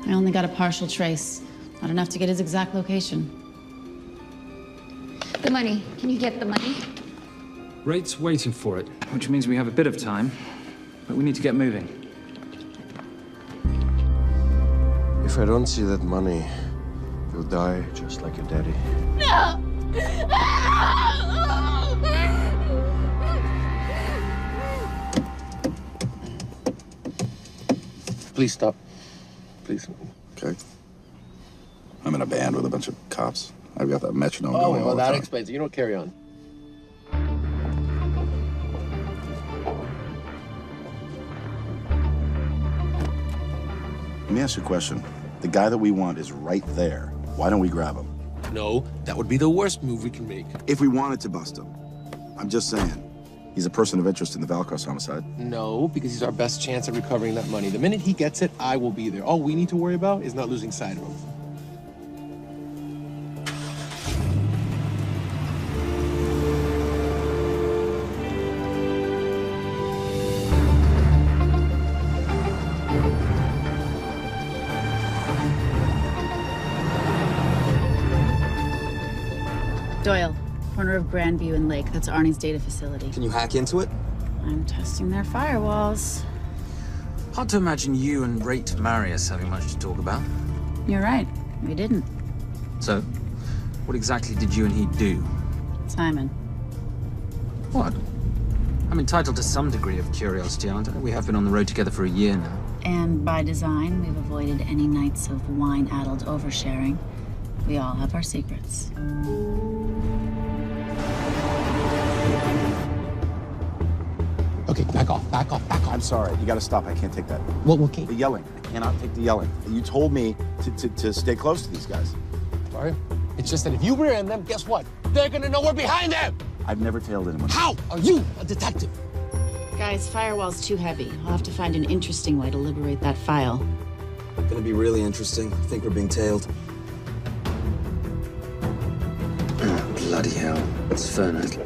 I only got a partial trace. Not enough to get his exact location. The money. Can you get the money? Rate's waiting for it, which means we have a bit of time, but we need to get moving. If I don't see that money, you'll die just like your daddy. No! Please stop. Please. Okay. I'm in a band with a bunch of cops. I've got that metronome Oh, going all well, the that time. explains it. You don't carry on. Let me ask you a question. The guy that we want is right there. Why don't we grab him? No, that would be the worst move we can make. If we wanted to bust him. I'm just saying. He's a person of interest in the Valcross homicide. No, because he's our best chance at recovering that money. The minute he gets it, I will be there. All we need to worry about is not losing sight of him. Doyle, corner of Grandview and Lake. That's Arnie's data facility. Can you hack into it? I'm testing their firewalls. Hard to imagine you and Rate Marius having much to talk about. You're right. We didn't. So, what exactly did you and he do? Simon. What? I'm entitled to some degree of curiosity, aren't I? We have been on the road together for a year now. And by design, we've avoided any nights of wine-addled oversharing. We all have our secrets. Okay, back off, back off, back off. I'm sorry. You gotta stop. I can't take that. Well, okay. The yelling. I cannot take the yelling. You told me to stay close to these guys. Sorry? It's just that if you rear end them, guess what? They're gonna know we're behind them! I've never tailed anyone. How are you a detective? Guys, firewall's too heavy. I'll have to find an interesting way to liberate that file. Gonna be really interesting. I think we're being tailed. Bloody hell. It's Fernac.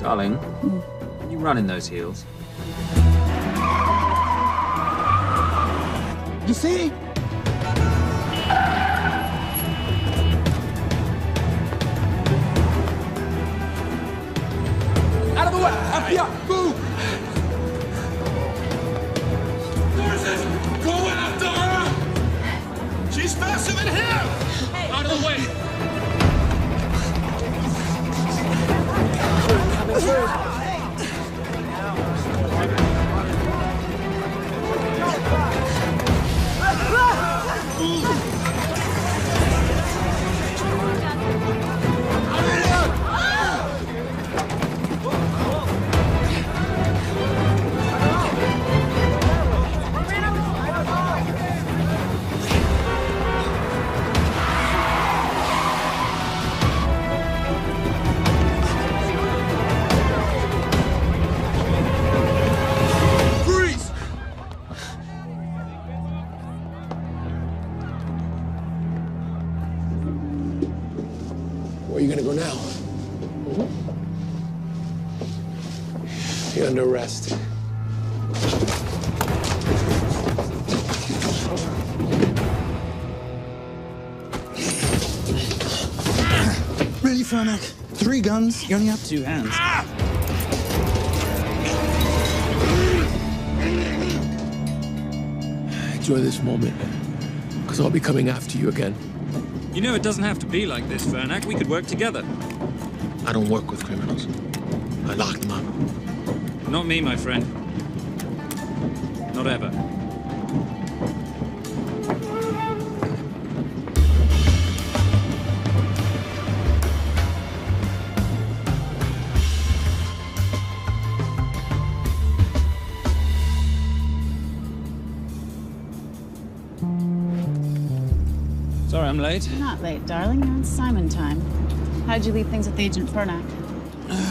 Darling, you run in those heels. You see? Out of the way! FBI, move! Go after her! She's faster than him! Out of the way! Where are you gonna go now? You're under arrest. Really, Fernac? 3 guns? You only have 2 hands. Enjoy this moment, because I'll be coming after you again. You know it doesn't have to be like this, Fernac. We could work together. I don't work with criminals. I lock them up. Not me, my friend. Not ever. Sorry, I'm late. You're not late, darling. You're on Simon time. How'd you leave things with Agent Fernac?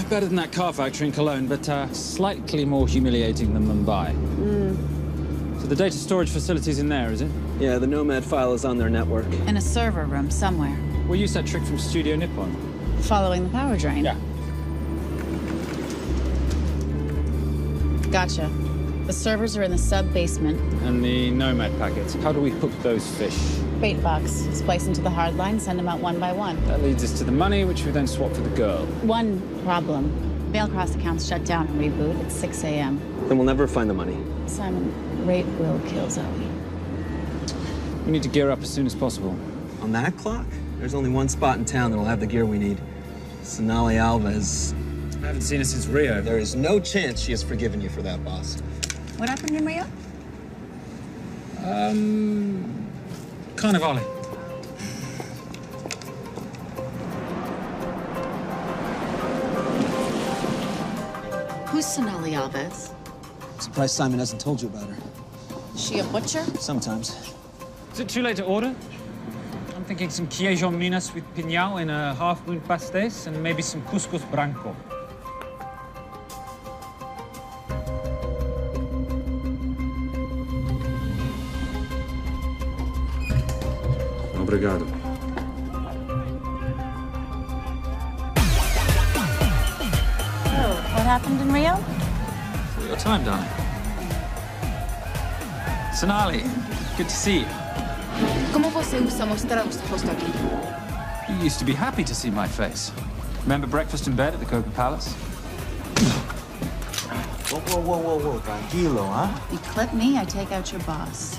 Better than that car factory in Cologne, but slightly more humiliating than Mumbai. So the data storage facility's in there, is it? Yeah, the Nomad file is on their network. In a server room somewhere. We'll use that trick from Studio Nippon. Following the power drain? Yeah. Gotcha. The servers are in the sub-basement. And the Nomad packets. How do we hook those fish? Bait box. Splice into the hard line, send them out one by one. That leads us to the money, which we then swap for the girl. One problem. Bailcross accounts shut down and reboot at 6 a.m. Then we'll never find the money. Simon, rape will kill Zoe. We need to gear up as soon as possible. On that clock? There's only one spot in town that'll have the gear we need. Sonali Alves. I haven't seen her since Rio. There is no chance she has forgiven you for that, boss. What happened in Rio? Carnivale. Who's Sonali Alves? Surprised Simon hasn't told you about her. Is she a butcher? Sometimes. Is it too late to order? I'm thinking some queijo minas with piñao in a half-moon pastéis and maybe some couscous branco. Obrigado. Oh, what happened in Rio? For your time, darling. Sonali, good to see you. Como você usa mostrar o rosto aqui? You used to be happy to see my face. Remember breakfast in bed at the Coca Palace? Whoa, tranquilo, huh? You clip me, I take out your boss.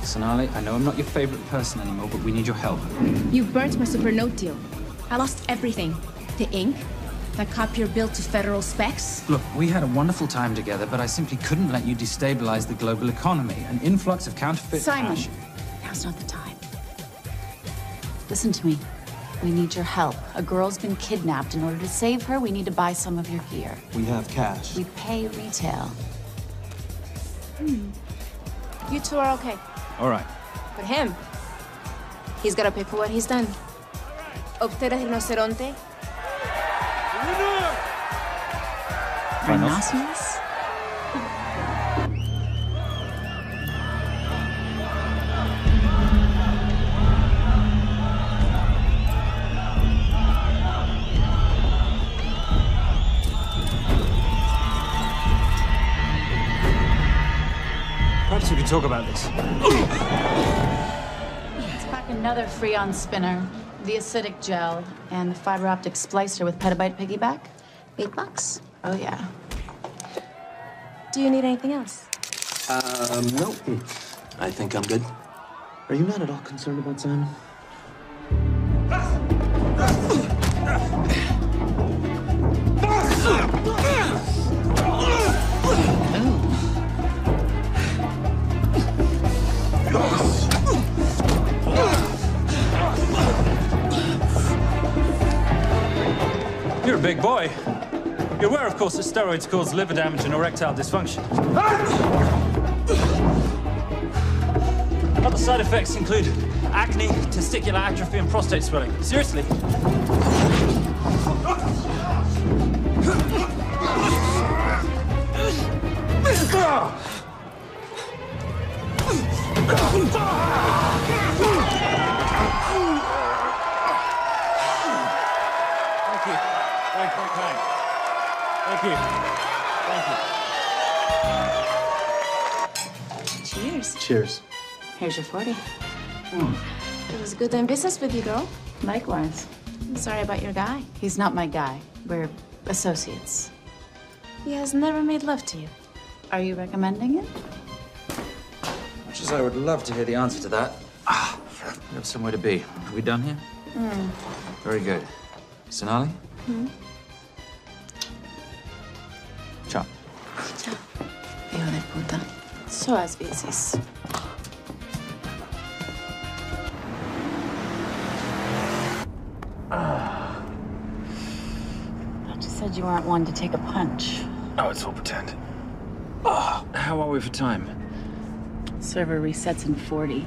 Sonali, I know I'm not your favorite person anymore, but we need your help. You burnt my Supernote deal. I lost everything. The ink, the copier built to federal specs. Look, we had a wonderful time together, but I simply couldn't let you destabilize the global economy. An influx of counterfeit Simon, cash. now's not the time. Listen to me. We need your help. A girl's been kidnapped. In order to save her, we need to buy some of your gear. We have cash. We pay retail. You two are okay. All right. But him, he's gotta pay for what he's done. Obteras rinoceronte. Rhinoceros? Perhaps we could talk about this. Let's pack another Freon spinner, the acidic gel, and the fiber optic splicer with petabyte piggyback. $8? Oh, yeah. Do you need anything else? No. I think I'm good. Are you not at all concerned about Simon? You're a big boy. You're aware, of course, that steroids cause liver damage and erectile dysfunction. Other side effects include acne, testicular atrophy, and prostate swelling. Seriously. Thank you. Very kind. Thank you. Thank you. Cheers. Cheers. Here's your 40. It was good doing business with you, girl. Likewise. I'm sorry about your guy. He's not my guy. We're associates. He has never made love to you. Are you recommending it? Much as I would love to hear the answer to that. We have somewhere to be. Are we done here? Very good. Sonali? Ciao. Ciao. Hijo de puta. So as veces. Thought you said you weren't one to take a punch. Oh, it's all pretend. How are we for time? Server resets in 40.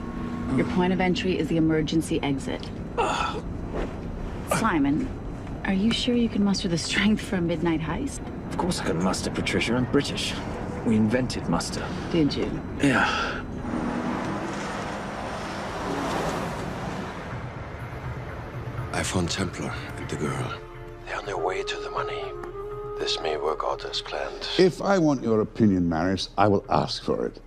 Your point of entry is the emergency exit. Simon, are you sure you can muster the strength for a midnight heist? Of course I can muster, Patricia. I'm British. We invented muster. Did you? Yeah. I found Templar and the girl. They're on their way to the money. This may work out as planned. If I want your opinion, Maris, I will ask for it.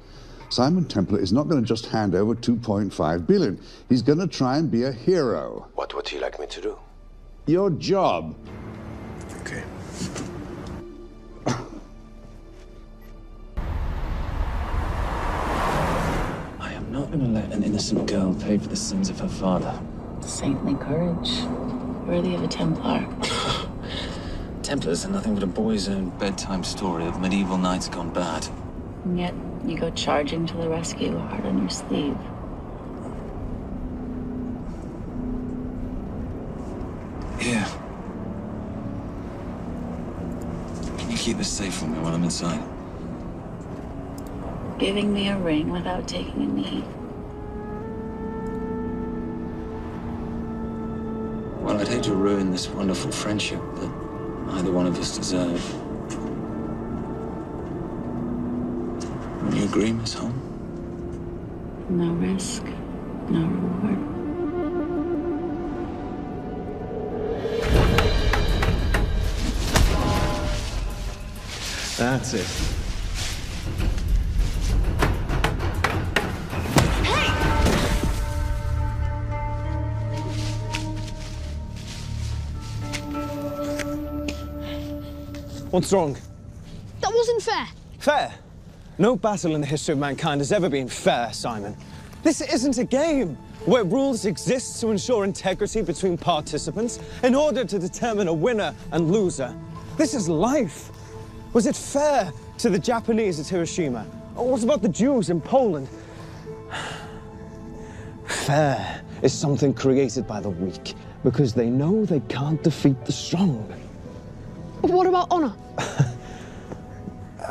Simon Templar is not going to just hand over 2.5 billion. He's going to try and be a hero. What would he like me to do? Your job. Okay. I am not going to let an innocent girl pay for the sins of her father. Saintly courage. Worthy of a Templar. Templars are nothing but a boy's own bedtime story of medieval knights gone bad. And yet, you go charging to the rescue, heart on your sleeve. Here. Can you keep this safe for me while I'm inside? Giving me a ring without taking a knee. Well, I'd hate to ruin this wonderful friendship that neither one of us deserve. Will you agree, Miss Holm? No risk, no reward. That's it. What's wrong? That wasn't fair. Fair? No battle in the history of mankind has ever been fair, Simon. This isn't a game where rules exist to ensure integrity between participants in order to determine a winner and loser. This is life. Was it fair to the Japanese at Hiroshima? Or what about the Jews in Poland? Fair is something created by the weak because they know they can't defeat the strong. What about honor?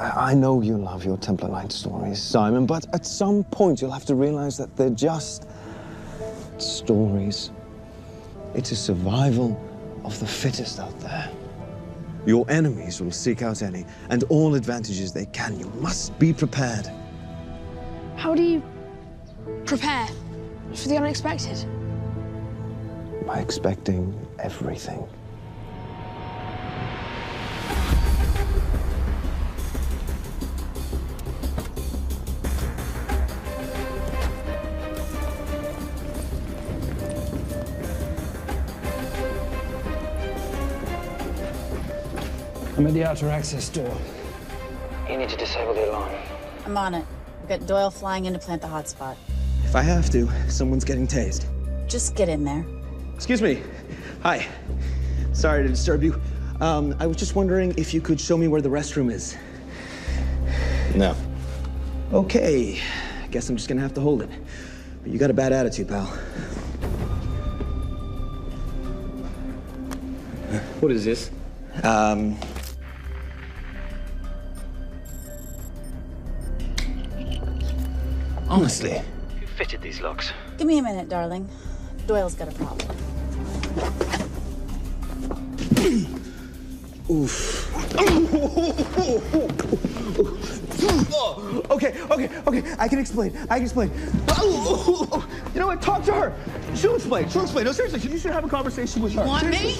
I know you love your Templar Knight stories, Simon, but at some point you'll have to realize that they're just stories. It is survival of the fittest out there. Your enemies will seek out any and all advantages they can. You must be prepared. How do you prepare for the unexpected? By expecting everything. I'm at the outer access door. You need to disable the alarm. I'm on it. We've got Doyle flying in to plant the hotspot. If I have to, someone's getting tased. Just get in there. Excuse me. Hi. Sorry to disturb you. I was just wondering if you could show me where the restroom is. No. Okay. I guess I'm just gonna have to hold it. But you got a bad attitude, pal. What is this? Honestly. Who fitted these locks? Give me a minute, darling. Doyle's got a problem. Oof. Okay. I can explain. You know what? Talk to her. She'll explain. No, seriously, you should have a conversation with her. You want me?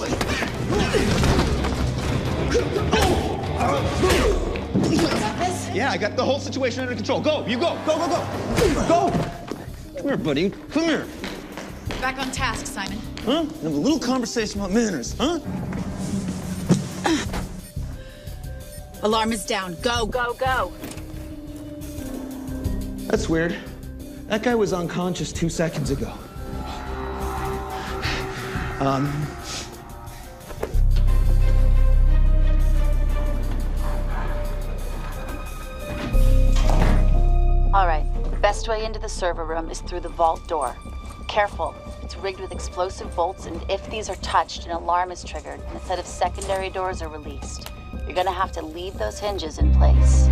Yeah, I got the whole situation under control. Go, you go. Go. Come here, buddy. Come here. Back on task, Simon. Huh? Have a little conversation about manners, huh? Alarm is down. Go. That's weird. That guy was unconscious 2 seconds ago. All right. Best way into the server room is through the vault door. Careful. It's rigged with explosive bolts, and if these are touched, an alarm is triggered, and a set of secondary doors are released. You're gonna have to leave those hinges in place.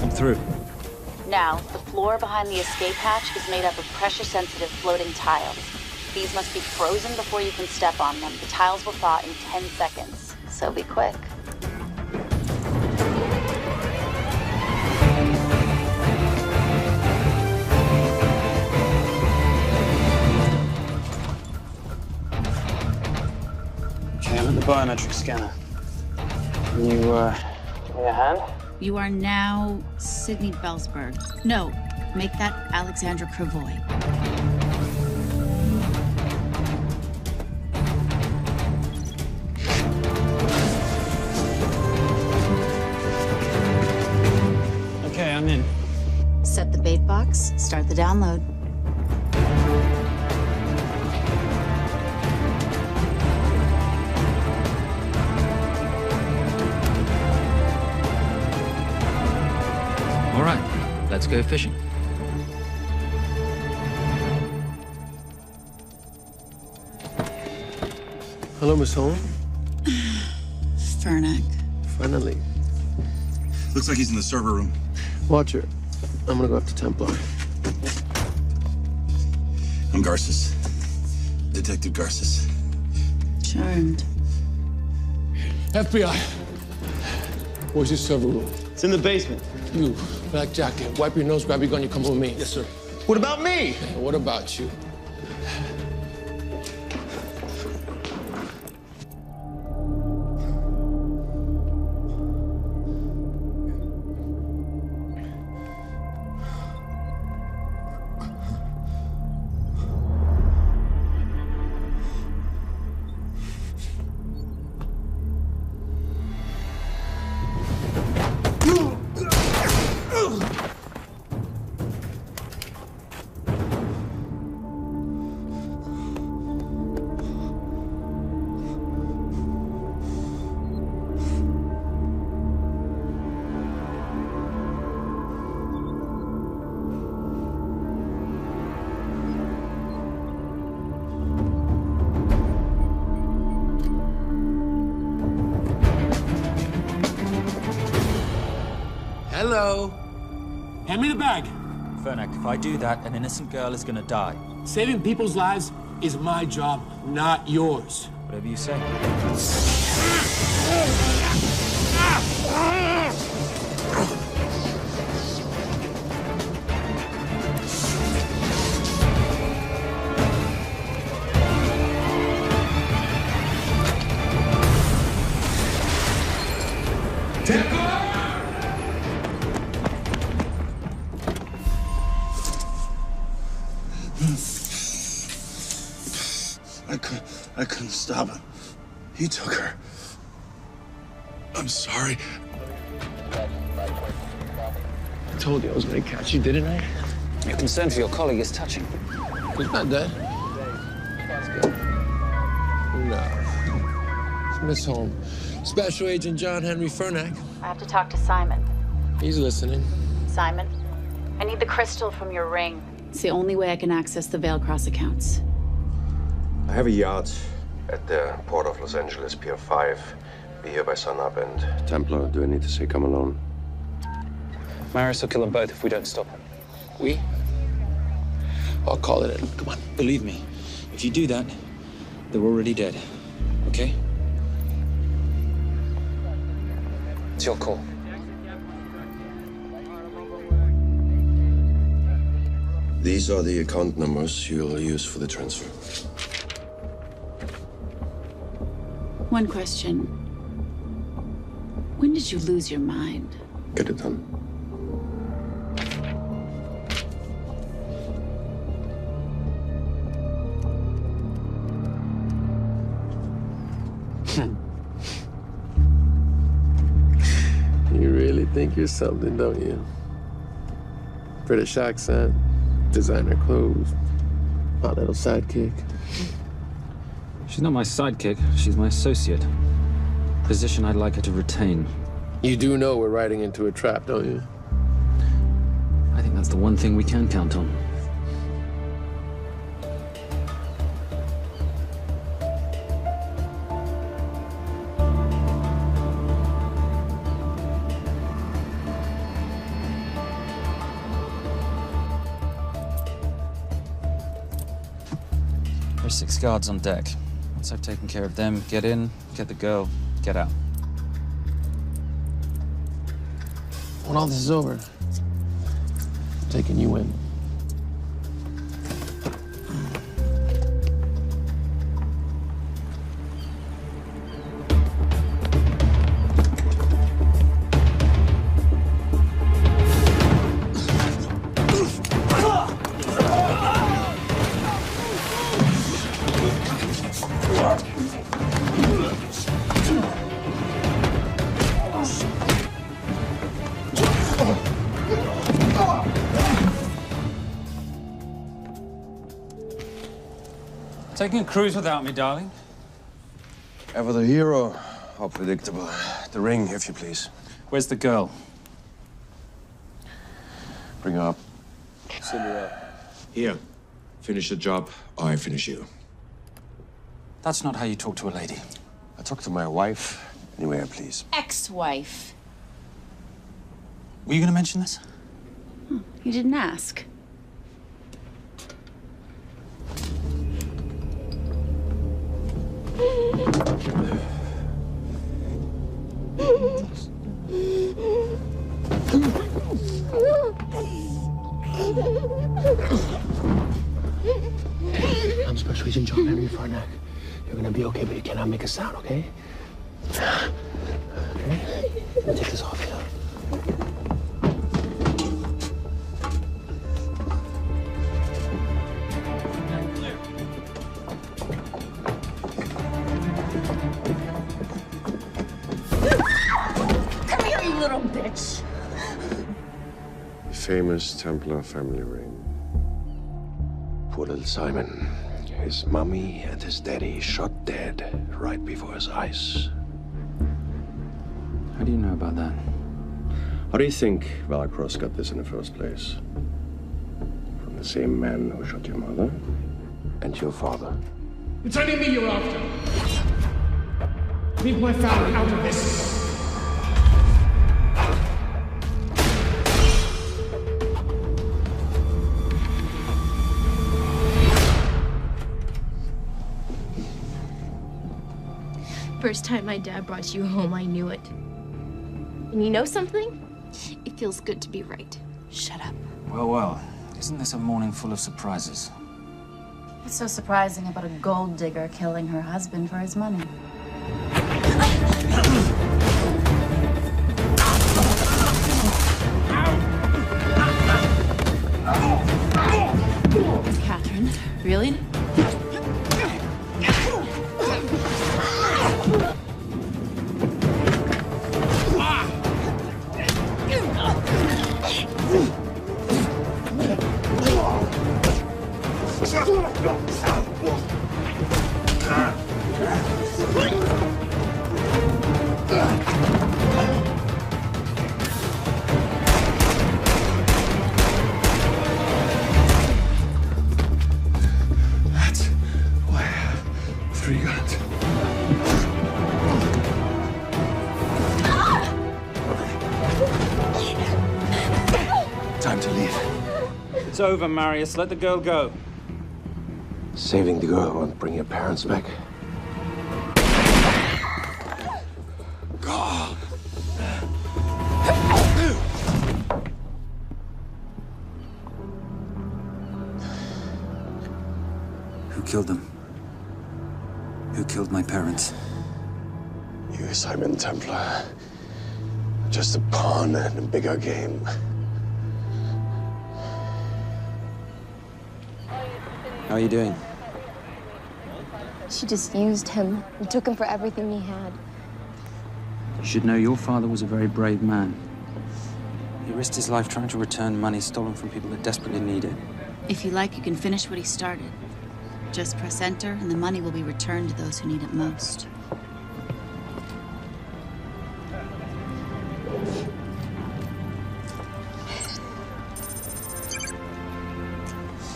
I'm through. Now, the floor behind the escape hatch is made up of pressure-sensitive floating tiles. These must be frozen before you can step on them. The tiles will thaw in 10 seconds, so be quick. Okay, I'm at the biometric scanner. Can you, give me a hand? You are now Sydney Bellsberg. No, make that Alexandra Cravoy. Okay, I'm in. Set the bait box, start the download. All right, let's go fishing. Hello, Miss Holm. Fernack. Finally. Looks like he's in the server room. Watcher, I'm gonna go after Templar. I'm Garces. Detective Garces. Charmed. FBI. Where's your server room? It's in the basement. You, black jacket, wipe your nose, grab your gun, you come with me. Yes, sir. What about me? And what about you? Hello. Hand me the bag. Fernack, if I do that, an innocent girl is gonna die. Saving people's lives is my job, not yours. Whatever you say. I couldn't stop him. He took her. I'm sorry. I told you I was going to catch you, didn't I? Your concern for your colleague is touching. He's not dead. Let's go. No. It's Miss Holmes. Special Agent John Henry Fernack. I have to talk to Simon. He's listening. Simon, I need the crystal from your ring. It's the only way I can access the Veil Cross accounts. I have a yacht at the port of Los Angeles, Pier 5. Be here by sunup, and Templar, do I need to say come alone? Maris will kill them both if we don't stop him. We? I'll call it in. Come on, believe me. If you do that, they're already dead. Okay? It's your call. These are the account numbers you'll use for the transfer. One question. When did you lose your mind? Get it done. You really think you're something, don't you? British accent, designer clothes, my little sidekick. She's not my sidekick. She's my associate. Position I'd like her to retain. You do know we're riding into a trap, don't you? I think that's the one thing we can count on. There's 6 guards on deck. Once I've taken care of them, get in, get the girl, get out. When all this is over, I'm taking you in. Taking a cruise without me, darling? Ever the hero? How predictable. The ring, if you please. Where's the girl? Bring her up. Send her up. Here. Finish the job, or I finish you. That's not how you talk to a lady. I talk to my wife anywhere, please. Ex-wife. Were you going to mention this? You didn't ask. I'm Special Agent John Henry Fernack. You're gonna be okay, but you cannot make a sound, okay? Okay? Let me take this off here. Come here, you little bitch. The famous Templar family ring. Poor little Simon. His mummy and his daddy shot dead right before his eyes. How do you know about that? How do you think Valacross got this in the first place? From the same man who shot your mother and your father. It's only me you're after. Leave my family out of this. First time my dad brought you home, I knew it. And you know something? It feels good to be right. Shut up. Well, well. Isn't this a morning full of surprises? What's so surprising about a gold digger killing her husband for his money? Catherine. Catherine, really? That's why I have 3 guns. Time to leave. It's over, Marius. Let the girl go. Saving the girl won't bring your parents back. God. Who killed them? Who killed my parents? You, Simon Templar. Just a pawn in a bigger game. How are you doing? She just used him and took him for everything he had. You should know your father was a very brave man. He risked his life trying to return money stolen from people that desperately need it. If you like, you can finish what he started. Just press enter, and the money will be returned to those who need it most.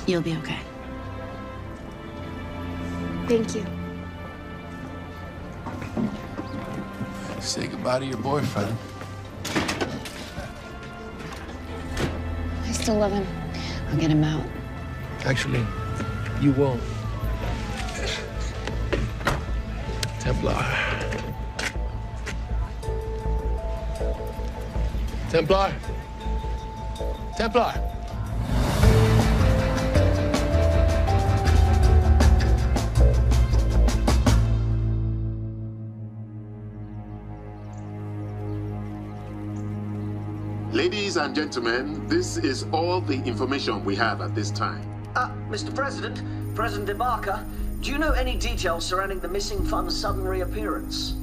You'll be okay. Thank you. Say goodbye to your boyfriend. I still love him. I'll get him out. Actually, you won't. Templar. Templar. Templar. Ladies and gentlemen, this is all the information we have at this time. Mr. President, President Ibaka, do you know any details surrounding the missing fund's sudden reappearance?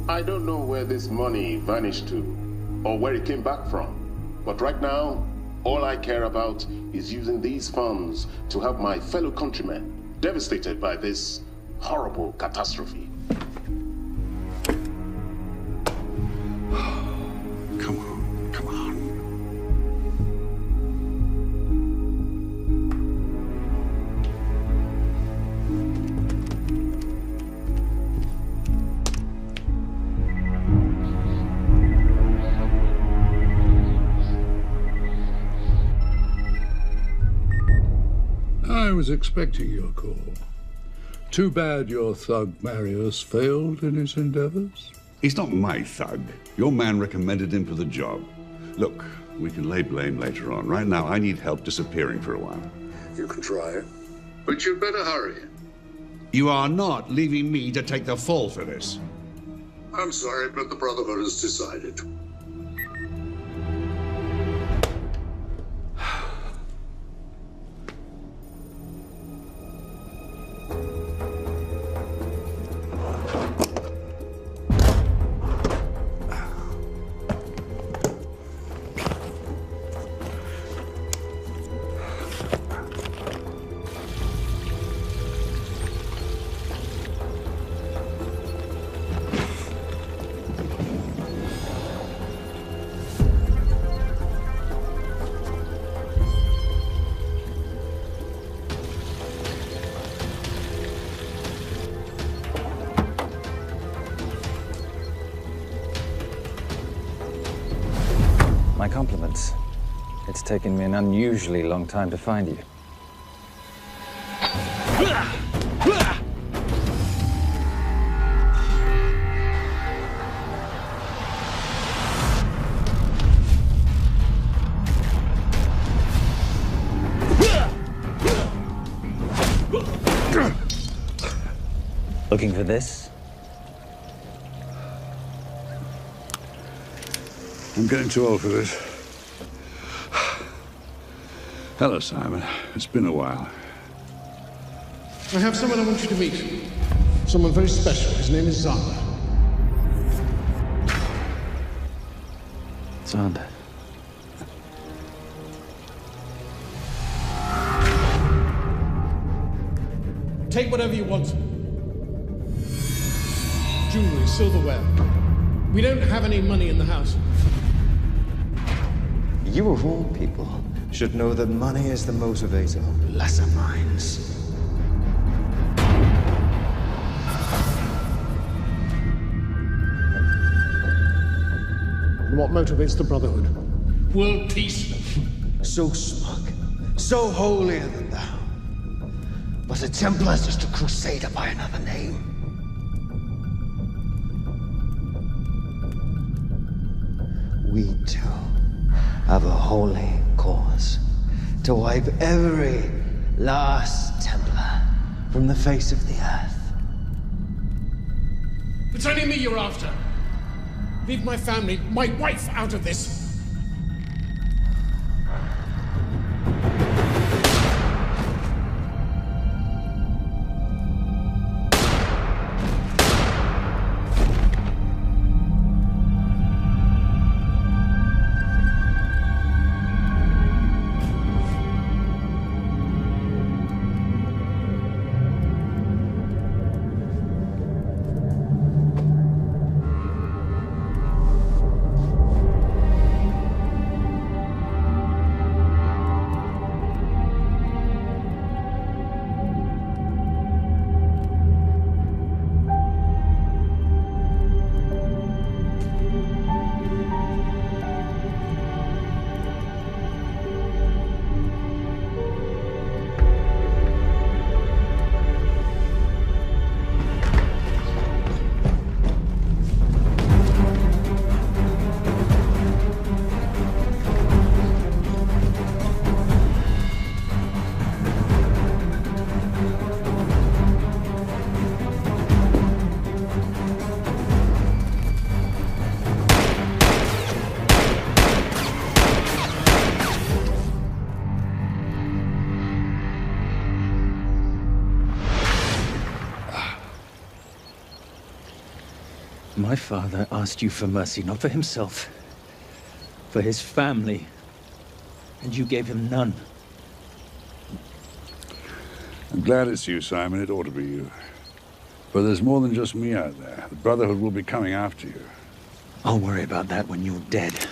I don't know where this money vanished to, or where it came back from. But right now, all I care about is using these funds to help my fellow countrymen devastated by this horrible catastrophe. I was expecting your call. Too bad your thug Marius failed in his endeavors. He's not my thug. Your man recommended him for the job. Look, we can lay blame later on. Right now, I need help disappearing for a while. You can try it, but you'd better hurry. You are not leaving me to take the fall for this. I'm sorry, but the Brotherhood has decided. My compliments. It's taken me an unusually long time to find you. Looking for this? I'm getting too old for this. Hello, Simon. It's been a while. I have someone I want you to meet. Someone very special. His name is Zander. Zander. Take whatever you want. Jewelry, silverware. We don't have any money in the house. You of all people should know that money is the motivator of lesser minds. And what motivates the Brotherhood? World peace. So smug, so holier than thou. But the Templars just a crusader by another name. We too have a holy cause to wipe every last Templar from the face of the earth. It's only me you're after. Leave my family, my wife, out of this. My father asked you for mercy, not for himself, for his family, and you gave him none. I'm glad it's you, Simon. It ought to be you. But there's more than just me out there. The Brotherhood will be coming after you. I'll worry about that when you're dead.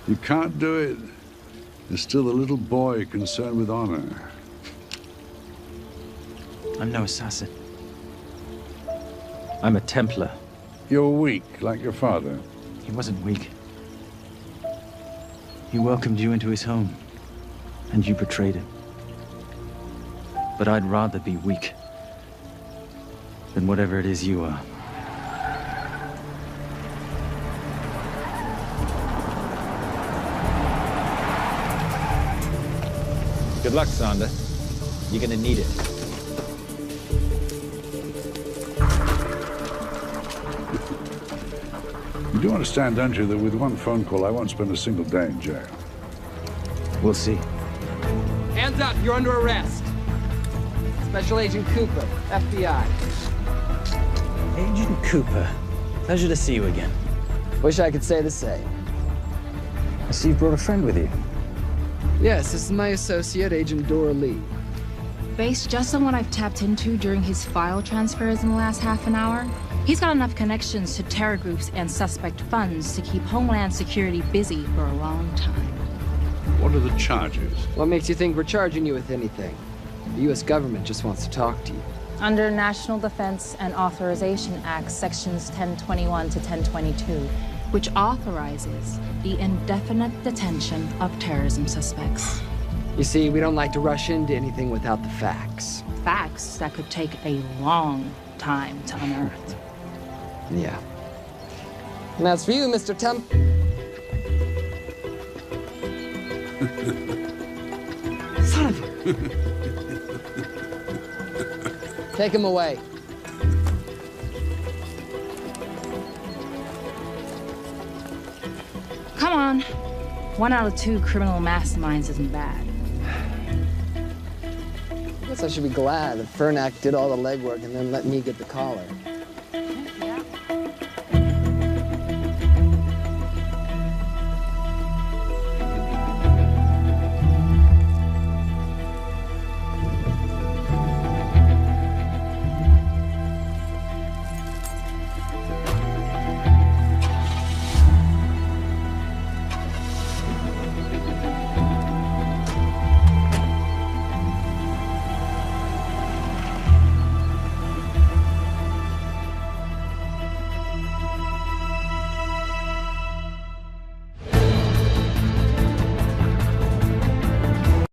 You can't do it. You're still a little boy concerned with honor. I'm no assassin. I'm a Templar. You're weak, like your father. He wasn't weak. He welcomed you into his home, and you betrayed him. But I'd rather be weak than whatever it is you are. Good luck, Zander. You're gonna need it. You do understand, don't you, that with one phone call, I won't spend a single day in jail. We'll see. Hands up, you're under arrest. Special Agent Cooper, FBI. Agent Cooper, pleasure to see you again. Wish I could say the same. I see you brought a friend with you. Yes, this is my associate, Agent Dora Lee. Based just on what I've tapped into during his file transfers in the last half an hour, he's got enough connections to terror groups and suspect funds to keep Homeland Security busy for a long time. What are the charges? What makes you think we're charging you with anything? The U.S. government just wants to talk to you. Under National Defense and Authorization Act, Sections 1021 to 1022, which authorizes the indefinite detention of terrorism suspects. You see, we don't like to rush into anything without the facts. Facts that could take a long time to unearth. Yeah. And as for you, Mr. Temp... Son of a... Take him away. Come on. 1 out of 2 criminal masterminds isn't bad. I guess I should be glad that Fernak did all the legwork and then let me get the collar.